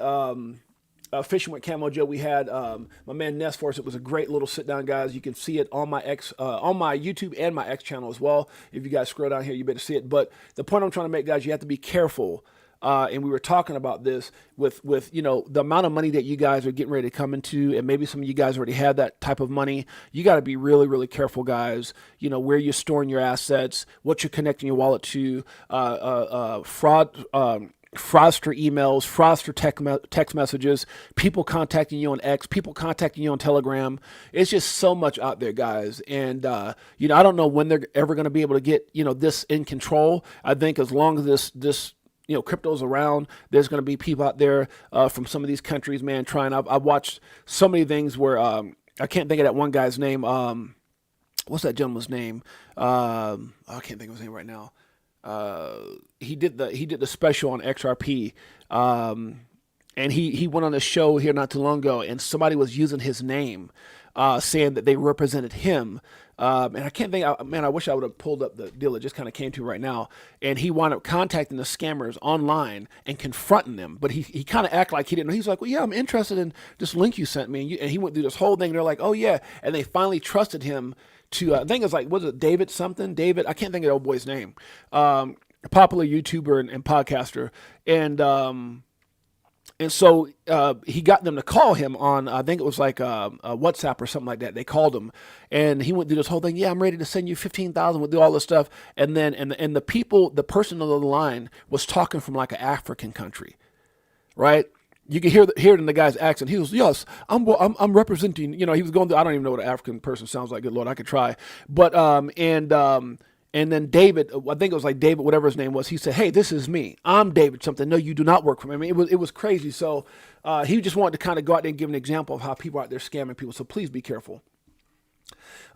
Fishing with Camo Joe. We had my man Ness for us. It was a great little sit down, guys. You can see it on my YouTube and my X channel as well. If you guys scroll down here, you better see it. But the point I'm trying to make, guys, you have to be careful. And we were talking about this with the amount of money that you guys are getting ready to come into, and maybe some of you guys already have that type of money. You got to be really, really careful, guys. Where you're storing your assets, what you're connecting your wallet to, fraudster emails, fraudster text messages, people contacting you on X, people contacting you on Telegram. It's just so much out there, guys. And, I don't know when they're ever going to be able to get, this in control. I think as long as this crypto's around, there's going to be people out there from some of these countries, man, trying. I've watched so many things where I can't think of that one guy's name. What's that gentleman's name? I can't think of his name right now. He did the special on XRP, and he went on a show here not too long ago, and somebody was using his name, saying that they represented him. And I can't think, I wish I would have pulled up the deal that just kind of came to right now. And he wound up contacting the scammers online and confronting them. But he kind of acted like he didn't know. He's like, well, yeah, I'm interested in this link you sent me. And he went through this whole thing. And they're like, oh, yeah. And they finally trusted him to, I think it was like, was it David something? David, I can't think of the old boy's name. A popular YouTuber and podcaster. And so he got them to call him on, I think it was like a WhatsApp or something like that. They called him, and he went through this whole thing. Yeah, I'm ready to send you 15,000. We'll do all this stuff. And then and the person on the line was talking from like an African country, right? You could hear it in the guy's accent. He was, yes, I'm representing. He was going through. I don't even know what an African person sounds like. Good Lord, I could try. But and then David, I think it was like David, whatever his name was, he said, hey, this is me. I'm David something. No, you do not work for me. I mean, it was crazy. So he just wanted to kind of go out there and give an example of how people are out there scamming people. So please be careful.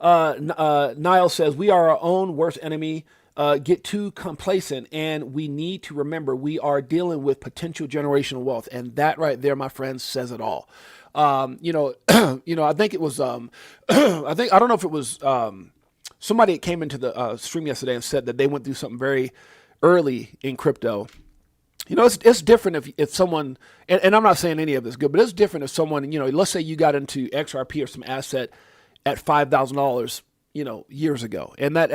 Niall says, we are our own worst enemy. Get too complacent, and we need to remember we are dealing with potential generational wealth. And that right there, my friends, says it all. I think it was, I don't know if it was, somebody came into the stream yesterday and said that they went through something very early in crypto. It's different if someone, and I'm not saying any of this is good, but it's different if someone, let's say you got into XRP or some asset at $5,000, years ago. And that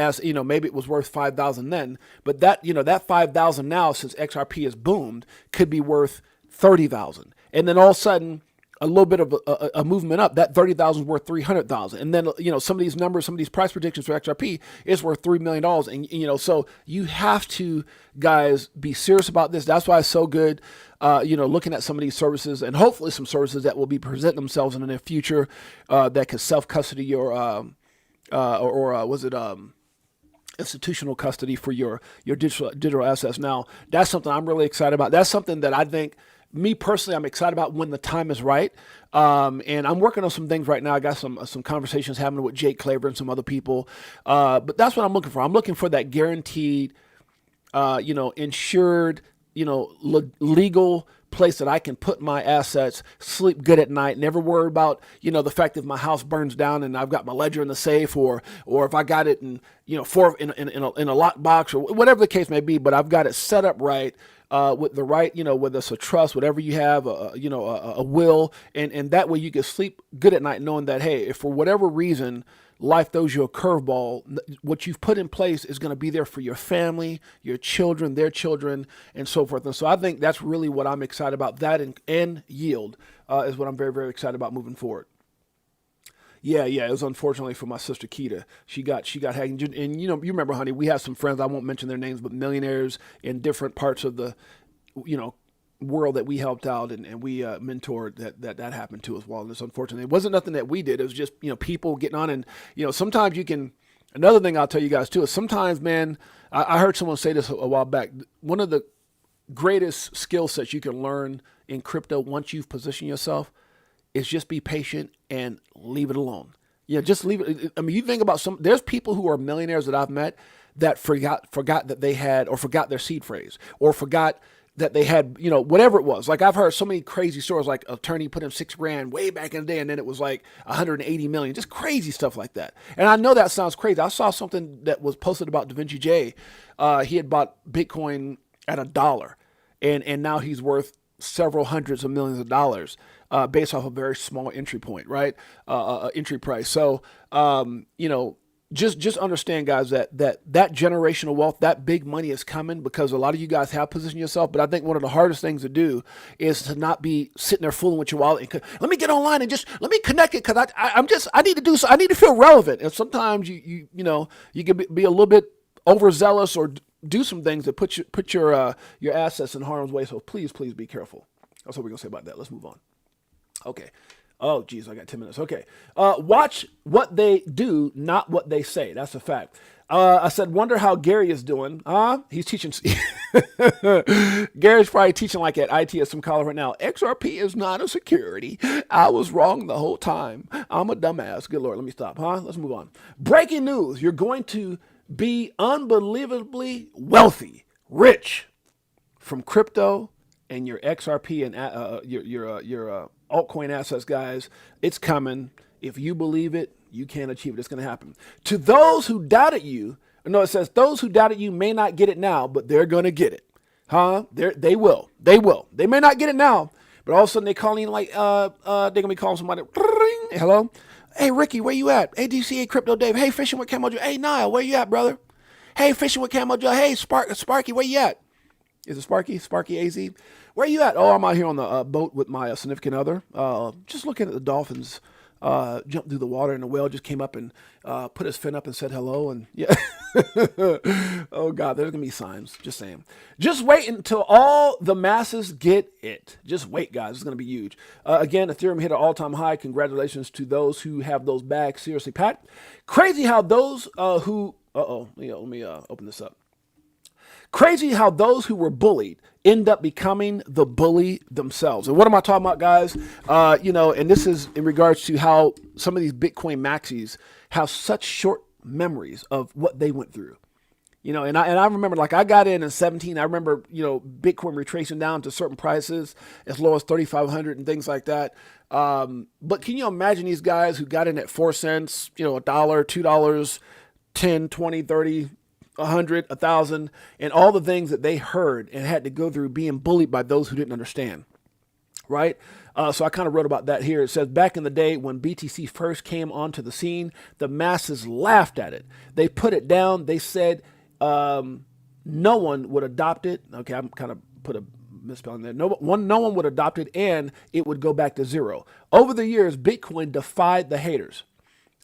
maybe it was worth 5,000 then, but that 5,000 now, since XRP has boomed, could be worth 30,000. And then all of a sudden, a little bit of a movement up, that 30,000 is worth 300,000. And then, some of these numbers, some of these price predictions for XRP is worth $3 million. And, so you have to, guys, be serious about this. That's why it's so good, looking at some of these services, and hopefully some services that will be presenting themselves in the near future, that could self-custody your, institutional custody for your digital assets. Now, that's something I'm really excited about. That's something that I think, me personally, I'm excited about when the time is right. And I'm working on some things right now. I got some conversations happening with Jake Claver and some other people. But that's what I'm looking for. I'm looking for that guaranteed, insured, legal place that I can put my assets, sleep good at night, never worry about, the fact that if my house burns down and I've got my ledger in the safe, or if I got it in, in a lockbox, or whatever the case may be, but I've got it set up right. With the right, whether it's a trust, whatever you have, a will, and that way you can sleep good at night knowing that, hey, if for whatever reason life throws you a curveball, what you've put in place is going to be there for your family, your children, their children, and so forth. And so I think that's really what I'm excited about. That and yield is what I'm very, very excited about moving forward. Yeah, it was unfortunately for my sister Kita. She got hacked, and you remember, honey, we have some friends, I won't mention their names, but millionaires in different parts of the, world that we helped out and we mentored that happened to as well. And it's unfortunate. It wasn't nothing that we did. It was just, people getting on and, sometimes you can, another thing I'll tell you guys too is sometimes, man, I heard someone say this a while back. One of the greatest skill sets you can learn in crypto once you've positioned yourself is just be patient and leave it alone. Just leave it. I mean, you think about there's people who are millionaires that I've met that forgot that they had, or forgot their seed phrase, or forgot that they had, whatever it was. Like I've heard so many crazy stories, like attorney put in $6,000 way back in the day, and then it was like 180 million, just crazy stuff like that. And I know that sounds crazy. I saw something that was posted about Da Vinci J. He had bought Bitcoin at $1, and now he's worth several hundreds of millions of dollars, based off a very small entry point, right? Entry price. So, just understand, guys, that generational wealth, that big money is coming, because a lot of you guys have positioned yourself. But I think one of the hardest things to do is to not be sitting there fooling with your wallet. And let me get online and just let me connect it, because I need to do so. I need to feel relevant. And sometimes you can be a little bit overzealous or do some things that put your assets in harm's way. So please be careful. That's what we're gonna say about that. Let's move on. Okay. Oh, geez, I got 10 minutes. Okay. Watch what they do, not what they say. That's a fact. I said, wonder how Gary is doing. He's teaching. Gary's probably teaching like at ITSM college right now. XRP is not a security. I was wrong the whole time. I'm a dumbass. Good Lord, let me stop. Let's move on. Breaking news. You're going to be unbelievably wealthy, rich from crypto and your XRP and your altcoin assets, guys. It's coming. If you believe it, you can achieve it. It's going to happen. To those who doubted you, no, it says those who doubted you may not get it now, but they're going to get it. They will. They may not get it now, but all of a sudden they call in like, they're going to be calling somebody. Hello? Hey, Ricky, where you at? Hey, DCA Crypto Dave. Hey, Fishing with Camo Joe. Hey, Niall, where you at, brother? Hey, Fishing with Camo Joe. Hey, Sparky, where you at? Is it Sparky? Sparky AZ? Where you at? Oh, I'm out here on the boat with my significant other. Just looking at the dolphins jump through the water, and the whale just came up and put his fin up and said hello. And yeah. Oh, God, there's going to be signs. Just saying. Just wait until all the masses get it. Just wait, guys. It's going to be huge. Again, Ethereum hit an all-time high. Congratulations to those who have those bags. Seriously, Pat. Crazy how those who... let me open this up. Crazy how those who were bullied end up becoming the bully themselves. And what am I talking about, guys? And this is in regards to how some of these Bitcoin maxis have such short memories of what they went through. And I remember, like, I got in 17. I remember, Bitcoin retracing down to certain prices as low as 3,500 and things like that. But can you imagine these guys who got in at 4 cents, $1, $2, 10, 20, 30, 100, 1,000, and all the things that they heard and had to go through being bullied by those who didn't understand, right? So I kind of wrote about that here. It says, back in the day when BTC first came onto the scene, the masses laughed at it. They put it down. They said no one would adopt it. Okay, I'm kind of put a misspelling there. No one would adopt it, and it would go back to zero. Over the years, Bitcoin defied the haters.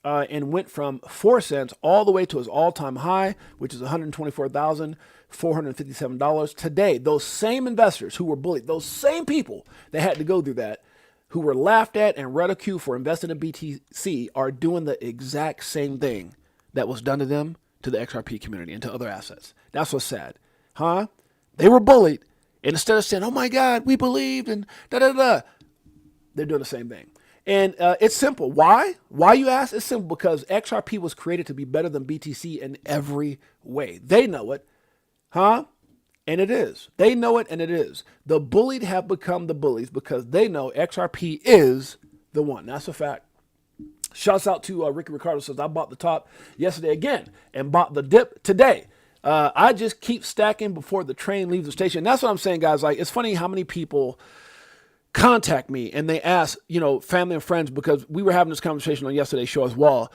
And went from 4 cents all the way to its all-time high, which is $124,457. Today, those same investors who were bullied, those same people that had to go through that, who were laughed at and ridiculed for investing in BTC, are doing the exact same thing that was done to them, to the XRP community, and to other assets. That's what's sad. They were bullied, and instead of saying, oh my God, we believed, and da-da-da, they're doing the same thing. And it's simple. Why? Why, you ask? It's simple because XRP was created to be better than BTC in every way. They know it, and it is. They know it, and it is. The bullied have become the bullies because they know XRP is the one. That's a fact. Shouts out to Ricky Ricardo, says, I bought the top yesterday again and bought the dip today. I just keep stacking before the train leaves the station. And that's what I'm saying, guys. Like, it's funny how many people contact me and they ask, family and friends, because we were having this conversation on yesterday's show as well.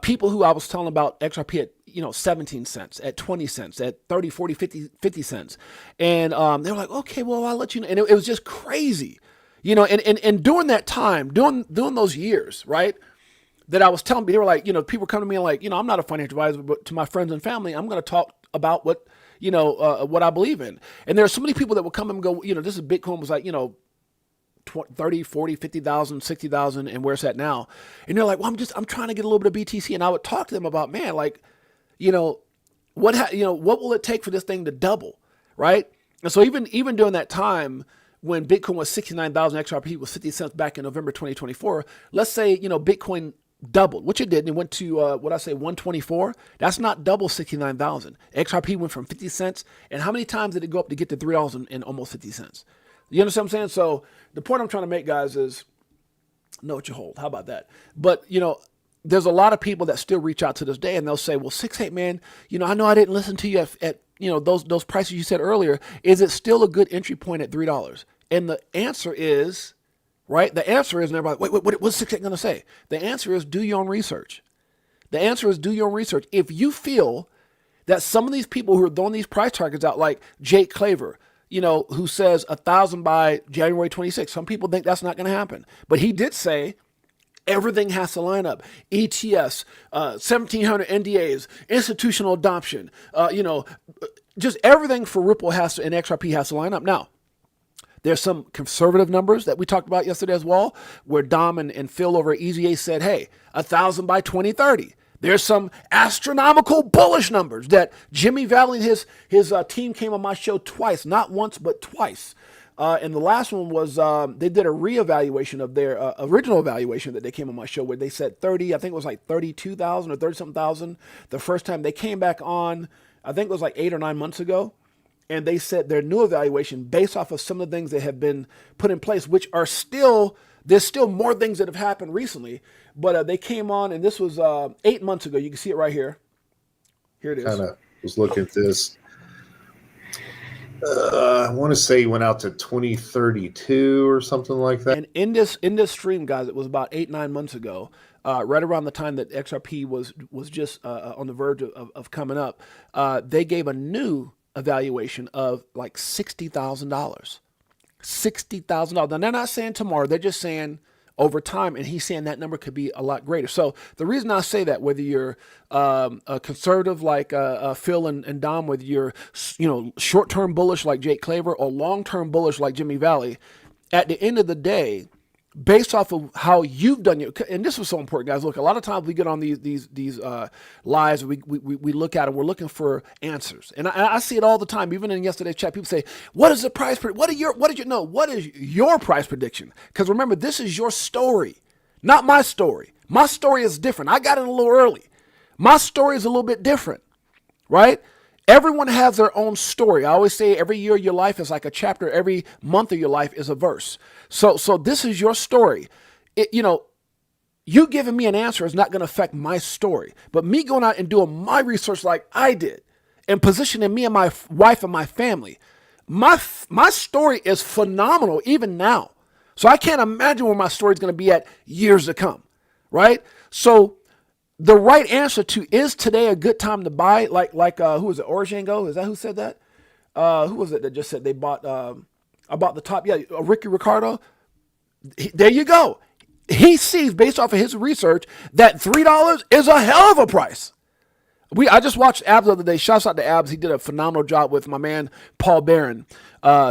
People who I was telling about XRP at, 17 cents, at 20 cents, at 30, 40, 50 cents. And they were like, okay, well, I'll let you know. And it was just crazy, and during that time, during those years, right, that I was telling, they were like, people come to me and like, I'm not a financial advisor, but to my friends and family, I'm going to talk about what, what I believe in. And there are so many people that will come and go, this is Bitcoin was like, 30, 40, 50,000, 60,000 and where it's at now. And they're like, well, I'm trying to get a little bit of BTC. And I would talk to them about, man, like, what will it take for this thing to double? Right. And so even during that time when Bitcoin was 69,000, XRP was 50 cents back in November 2024, let's say, Bitcoin doubled, which it did. And it went to, 124. That's not double 69,000. XRP went from 50 cents. And how many times did it go up to get to $3 and almost 50 cents? You understand what I'm saying? So the point I'm trying to make, guys, is know what you hold. How about that? But, there's a lot of people that still reach out to this day and they'll say, well, 6-8, man, I know I didn't listen to you at those prices you said earlier. Is it still a good entry point at $3? And the answer is, right? The answer is, and everybody, wait, what's 6-8 going to say? The answer is do your own research. The answer is do your own research. If you feel that some of these people who are throwing these price targets out, like Jake Claver, who says 1,000 by January 26th. Some people think that's not going to happen. But he did say everything has to line up. ETFs, 1,700 NDAs, institutional adoption, just everything for Ripple and XRP has to line up. Now, there's some conservative numbers that we talked about yesterday as well, where Dom and Phil over at EZA said, hey, 1,000 by 2030. There's some astronomical bullish numbers that Jimmy Valley and his team came on my show twice, not once, but twice. And the last one was they did a reevaluation of their original evaluation that they came on my show where they said 30, I think it was like 32,000 or 30-something thousand. The first time they came back on, I think it was like 8 or 9 months ago. And they said their new evaluation based off of some of the things that have been put in place, which are there's still more things that have happened recently. But they came on, and this was 8 months ago. You can see it right here. Here it is. Kind of was looking at this. I want to say he went out to 2032 or something like that. And in this stream, guys, it was about 8-9 months ago, right around the time that XRP was just on the verge of coming up. They gave a new evaluation of like $60,000. $60,000. Now, they're not saying tomorrow. They're just saying over time, and he's saying that number could be a lot greater. So the reason I say that, whether you're a conservative like Phil and Dom, whether you're short-term bullish like Jake Claver or long-term bullish like Jimmy Valley, at the end of the day, based off of how you've done it, and this was so important, guys. Look, a lot of times we get on these lives, we look at it, we're looking for answers, and I see it all the time. Even in yesterday's chat, people say, "What is the price? What is your price prediction?" Because remember, this is your story, not my story. My story is different. I got in a little early. My story is a little bit different, right? Everyone has their own story. I always say every year of your life is like a chapter. Every month of your life is a verse. So this is your story. You giving me an answer is not going to affect my story. But me going out and doing my research like I did and positioning me and my wife and my family, my story is phenomenal even now. So I can't imagine where my story is going to be at years to come, right? So the right answer to is today a good time to buy? Like who was it? Orjango? Is that who said that? Who was it that just said they bought? I bought the top. Yeah, Ricky Ricardo. There you go. He sees based off of his research that $3 is a hell of a price. I just watched Abs the other day. Shouts out to Abs. He did a phenomenal job with my man Paul Barron,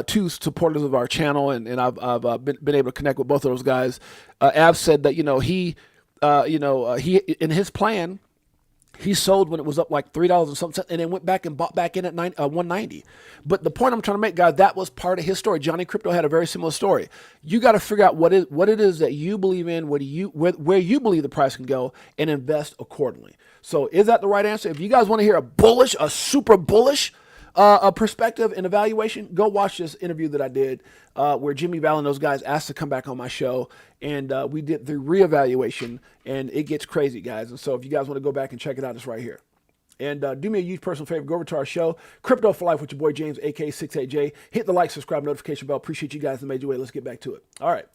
two supporters of our channel, and I've been able to connect with both of those guys. Abs said that he in his plan, he sold when it was up like $3 and something, and then went back and bought back in at 190. But the point I'm trying to make, guys, that was part of his story. Johnny Crypto had a very similar story. You got to figure out what it is that you believe in, where you believe the price can go, and invest accordingly. So is that the right answer? If you guys want to hear a super bullish perspective and evaluation, go watch this interview that I did where Jimmy Valley and those guys asked to come back on my show, and we did the reevaluation, and it gets crazy, guys. And so if you guys want to go back and check it out, it's right here. And do me a huge personal favor, go over to our show, Crypto for Life with your boy James, aka 68J. Hit the like, subscribe, notification bell. Appreciate you guys in a major way. Let's get back to it. All right.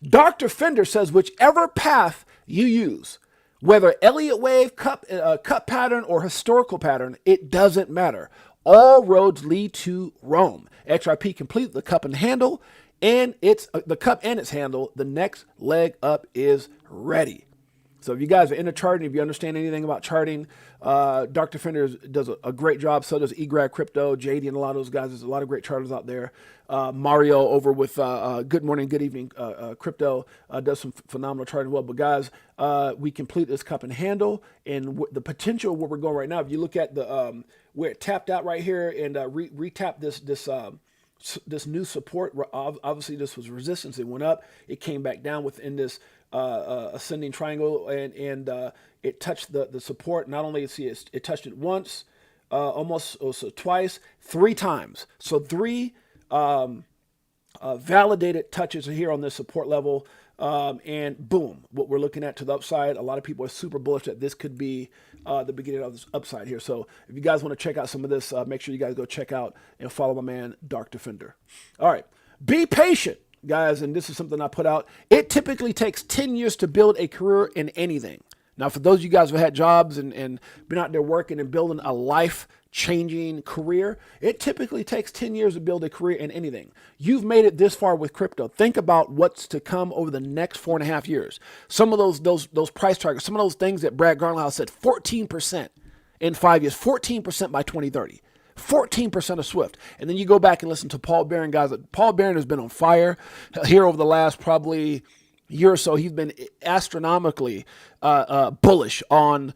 Dr. Fender says, whichever path you use, whether Elliott wave, cup pattern, or historical pattern, it doesn't matter. All roads lead to Rome. XRP complete the cup and handle, and the cup and its handle. The next leg up is ready. So if you guys are into charting, if you understand anything about charting, Dr. Fender does a great job. So does eGrad Crypto, JD, and a lot of those guys. There's a lot of great charters out there. Mario over with Good Morning, Good Evening Crypto does some phenomenal charting as well. But guys, we complete this cup and handle, and the potential where we're going right now. If you look at the where it tapped out right here and re-tapped this new support, obviously this was resistance. It went up, it came back down within this ascending triangle, and it touched the support. Not only it touched it once, almost also twice, 3 times. So 3 validated touches here on this support level, and boom, what we're looking at to the upside. A lot of people are super bullish that this could be the beginning of this upside here. So if you guys want to check out some of this, make sure you guys go check out and follow my man Dark Defender. All right, be patient, guys, and this is something I put out. It typically takes 10 years to build a career in anything. Now, for those of you guys who had jobs and been out there working and building a life-changing career, it typically takes 10 years to build a career in anything. You've made it this far with crypto. Think about what's to come over the next 4.5 years. Some of those price targets, some of those things that Brad Garlinghouse said, 14% in 5 years, 14% by 2030. 14% of Swift. And then you go back and listen to Paul Barron, guys. Paul Barron has been on fire here over the last probably year or so. He's been astronomically bullish on,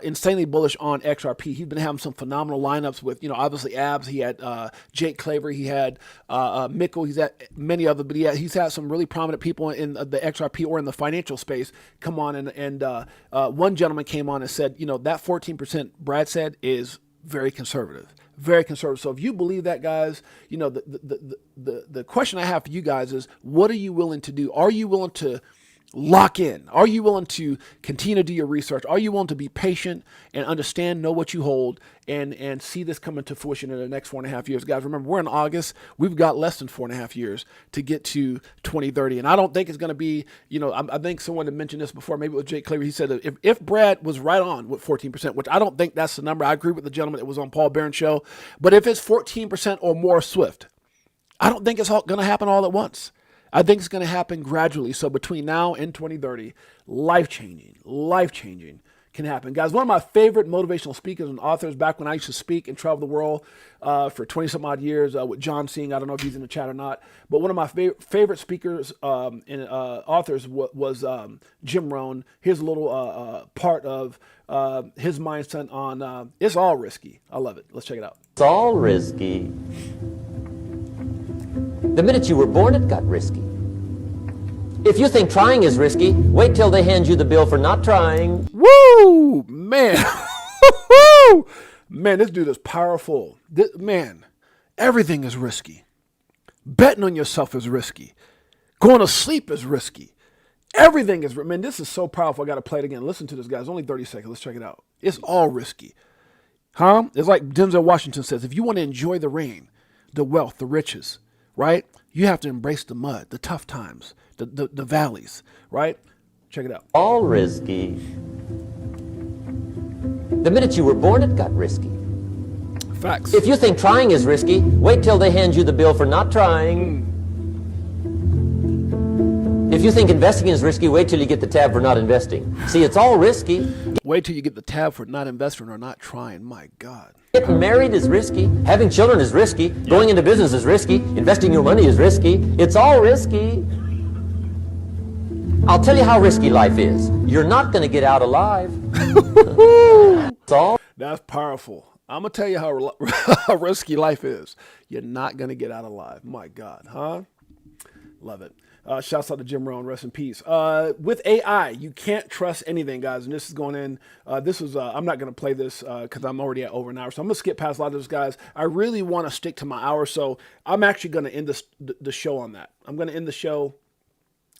insanely bullish on XRP. He's been having some phenomenal lineups with, obviously Abs. He had Jake Claver. He had Mikkel. He's had many other, but he's had some really prominent people in the XRP or in the financial space come on. And one gentleman came on and said, that 14% Brad said is very conservative. Very conservative. So if you believe that, guys, the question I have for you guys is, what are you willing to do? Are you willing to lock in? Are you willing to continue to do your research? Are you willing to be patient and understand, know what you hold, and see this coming to fruition in the next 4.5 years? Guys, remember, we're in August. We've got less than 4.5 years to get to 2030. And I don't think it's going to be, I think someone had mentioned this before, maybe it was Jake Claver. He said that if Brad was right on with 14%, which I don't think that's the number. I agree with the gentleman that was on Paul Barron's show. But if it's 14% or more Swift, I don't think it's going to happen all at once. I think it's going to happen gradually. So between now and 2030, life-changing can happen. Guys, one of my favorite motivational speakers and authors back when I used to speak and travel the world for 20-some odd years with John Singh. I don't know if he's in the chat or not. But one of my favorite speakers and authors was Jim Rohn. Here's a little part of his mindset on it's all risky. I love it. Let's check it out. It's all risky. The minute you were born, it got risky. If you think trying is risky, wait till they hand you the bill for not trying. Woo! Man. Man, this dude is powerful. Man, everything is risky. Betting on yourself is risky. Going to sleep is risky. Everything is, man, this is so powerful. I got to play it again. Listen to this, guys. Only 30 seconds. Let's check it out. It's all risky. Huh? It's like Denzel Washington says, if you want to enjoy the rain, the wealth, the riches, right? You have to embrace the mud, the tough times, the valleys, right? Check it out. All risky. The minute you were born, it got risky. Facts. If you think trying is risky, wait till they hand you the bill for not trying. If you think investing is risky, wait till you get the tab for not investing. See, it's all risky. Wait till you get the tab for not investing or not trying. My God. Getting married is risky. Having children is risky. Going into business is risky. Investing your money is risky. It's all risky. I'll tell you how risky life is. You're not going to get out alive. It's all. That's powerful. I'm going to tell you how risky life is. You're not going to get out alive. My God, huh? Love it. Shouts out to Jim Rohn, rest in peace. With AI, you can't trust anything, guys. And this is going in. I'm not going to play this because I'm already at over an hour. So I'm going to skip past a lot of those guys. I really want to stick to my hour. So I'm actually going to end the show on that. I'm going to end the show.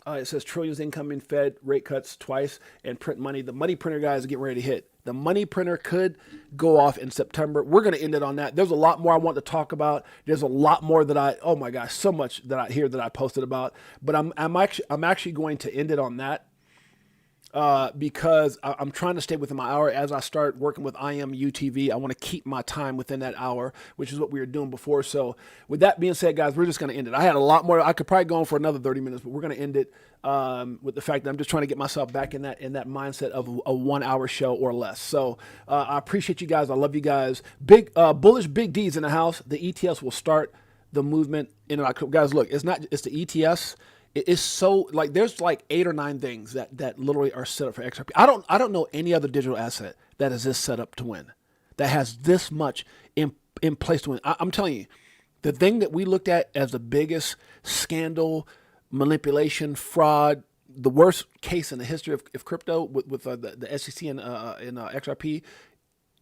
It says trillions incoming, Fed rate cuts twice, and print money. The money printer, guys, are getting ready to hit. The money printer could go off in September. We're going to end it on that. There's a lot more I want to talk about. There's a lot more that oh my gosh, so much that I posted about. But I'm actually going to end it on that. because I'm trying to stay within my hour. As I start working with UTV, I want to keep my time within that hour, which is what we were doing before. So with that being said, guys, we're just going to end it. I had a lot more. I could probably go on for another 30 minutes, but we're going to end it with the fact that I'm just trying to get myself back in that mindset of a 1 hour show or less. So I appreciate you guys. I love you guys. Big bullish Big D's in the house. The ETS will start the movement in October. Guys, look, it's the ETS. It is so like there's like 8 or 9 things that literally are set up for XRP. I don't know any other digital asset that is this set up to win, that has this much in place to win. I'm telling you, the thing that we looked at as the biggest scandal, manipulation, fraud, the worst case in the history of crypto with the SEC and XRP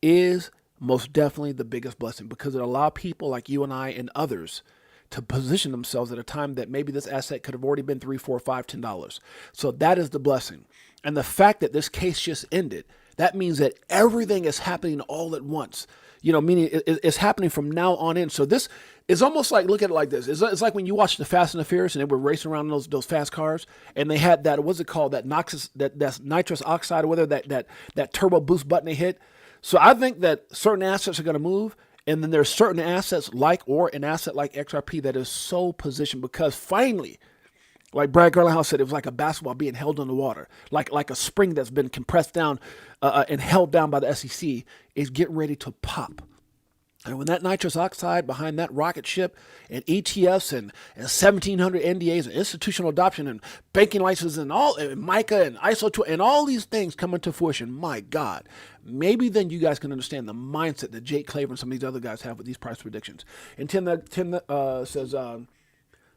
is most definitely the biggest blessing, because it allowed people like you and I and others to position themselves at a time that maybe this asset could have already been $3, $4, $5, $10. So that is the blessing. And the fact that this case just ended, that means that everything is happening all at once. Meaning it's happening from now on in. So this is almost like, look at it like this. It's like when you watch the Fast and the Furious and they were racing around those fast cars and they had that, what's it called? That's nitrous oxide or whatever, that turbo boost button they hit. So I think that certain assets are going to move. And then there's certain assets an asset like XRP that is so positioned, because finally, like Brad Garlinghouse said, it was like a basketball being held underwater, like a spring that's been compressed down and held down by the SEC is getting ready to pop. And when that nitrous oxide behind that rocket ship and ETFs and 1,700 NDAs and institutional adoption and banking licenses and all and MiCA and ISO and all these things come into fruition, my God, maybe then you guys can understand the mindset that Jake Claver and some of these other guys have with these price predictions. And Tim says,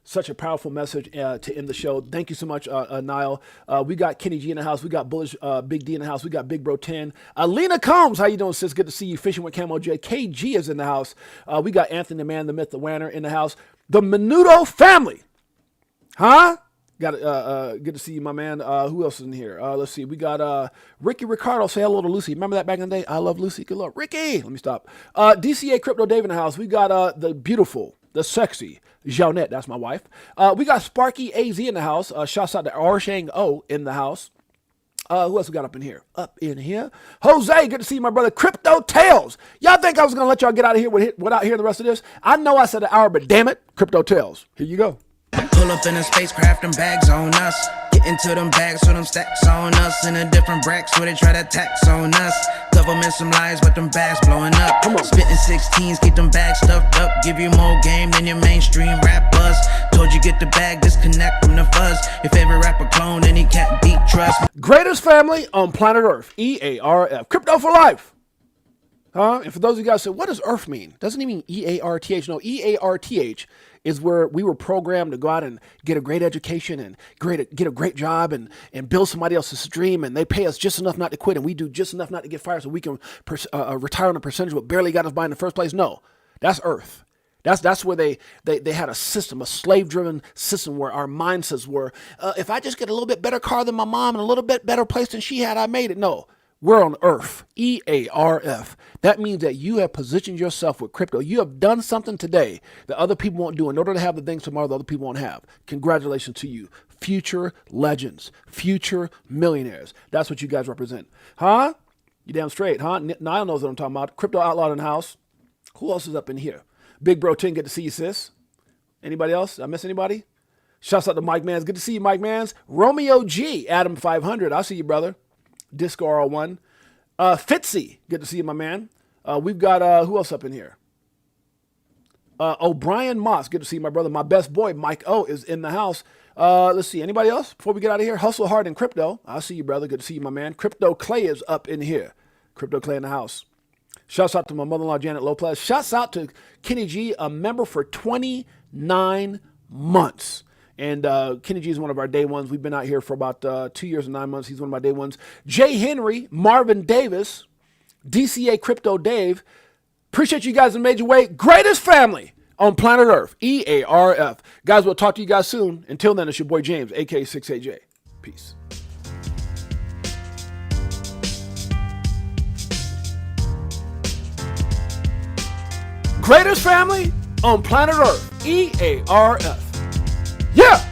such a powerful message to end the show. Thank you so much, Niall. We got Kenny G in the house. We got Bullish Big D in the house. We got Big Bro 10. Lena Combs, how you doing, sis? Good to see you. Fishing with Camo J. KG is in the house. We got Anthony the Man, the Myth, the Wanner in the house. The Menudo family. Huh? Got good to see you, my man. Who else is in here? Let's see. We got Ricky Ricardo. Say hello to Lucy. Remember that back in the day? I love Lucy. Good luck. Ricky. Let me stop. DCA Crypto Dave in the house. We got the beautiful, the sexy Jeanette, that's my wife. We got Sparky AZ in the house. Shouts out to Arshang O in the house. Who else we got up in here? Jose, good to see you, my brother. Crypto Tales. Y'all think I was going to let y'all get out of here without hearing the rest of this? I know I said an hour, but damn it, Crypto Tales. Here you go. Pull up in a spacecraft, them bags on us. Get into them bags, so them stacks on us. In a different bracks, where they try to tax on us. Government some lies, but them bags blowing up. Spitting 16s, keep them bags stuffed up. Give you more game than your mainstream rap buzz. Told you get the bag, disconnect from the fuzz. Your favorite rapper clone, and he can't beat trust. Greatest family on planet Earth. EARF. Crypto for life. And for those of you guys who say, what does Earth mean? Doesn't it mean EARTH? No, EARTH is where we were programmed to go out and get a great education and get a great job and build somebody else's dream, and they pay us just enough not to quit, and we do just enough not to get fired so we can retire on a percentage what barely got us by in the first place. No, that's Earth. That's where they had a system, a slave-driven system where our mindsets were, if I just get a little bit better car than my mom and a little bit better place than she had, I made it. No. We're on Earth, EARF. That means that you have positioned yourself with crypto. You have done something today that other people won't do in order to have the things tomorrow that other people won't have. Congratulations to you. Future legends, future millionaires. That's what you guys represent. Huh? You damn straight, huh? Niall knows what I'm talking about. Crypto Outlaw in the house. Who else is up in here? Big Bro 10, good to see you, sis. Anybody else? Did I miss anybody? Shouts out to Mike Mans. Good to see you, Mike Mans. Romeo G, Adam 500. I'll see you, brother. Disco R1. Fitzy, good to see you, my man. We've got, who else up in here? O'Brien Moss, good to see you, my brother. My best boy, Mike O, is in the house. Let's see, anybody else before we get out of here? Hustle Hard in Crypto. I'll see you, brother. Good to see you, my man. Crypto Clay is up in here. Crypto Clay in the house. Shouts out to my mother-in-law, Janet Lopez. Shouts out to Kenny G, a member for 29 months. And Kenny G is one of our day ones. We've been out here for about 2 years and 9 months. He's one of my day ones. Jay Henry, Marvin Davis, DCA Crypto Dave. Appreciate you guys in a major way. Greatest family on planet Earth, EARF. Guys, we'll talk to you guys soon. Until then, it's your boy James, aka 6AJ. Peace. Greatest family on planet Earth, EARF. Yeah!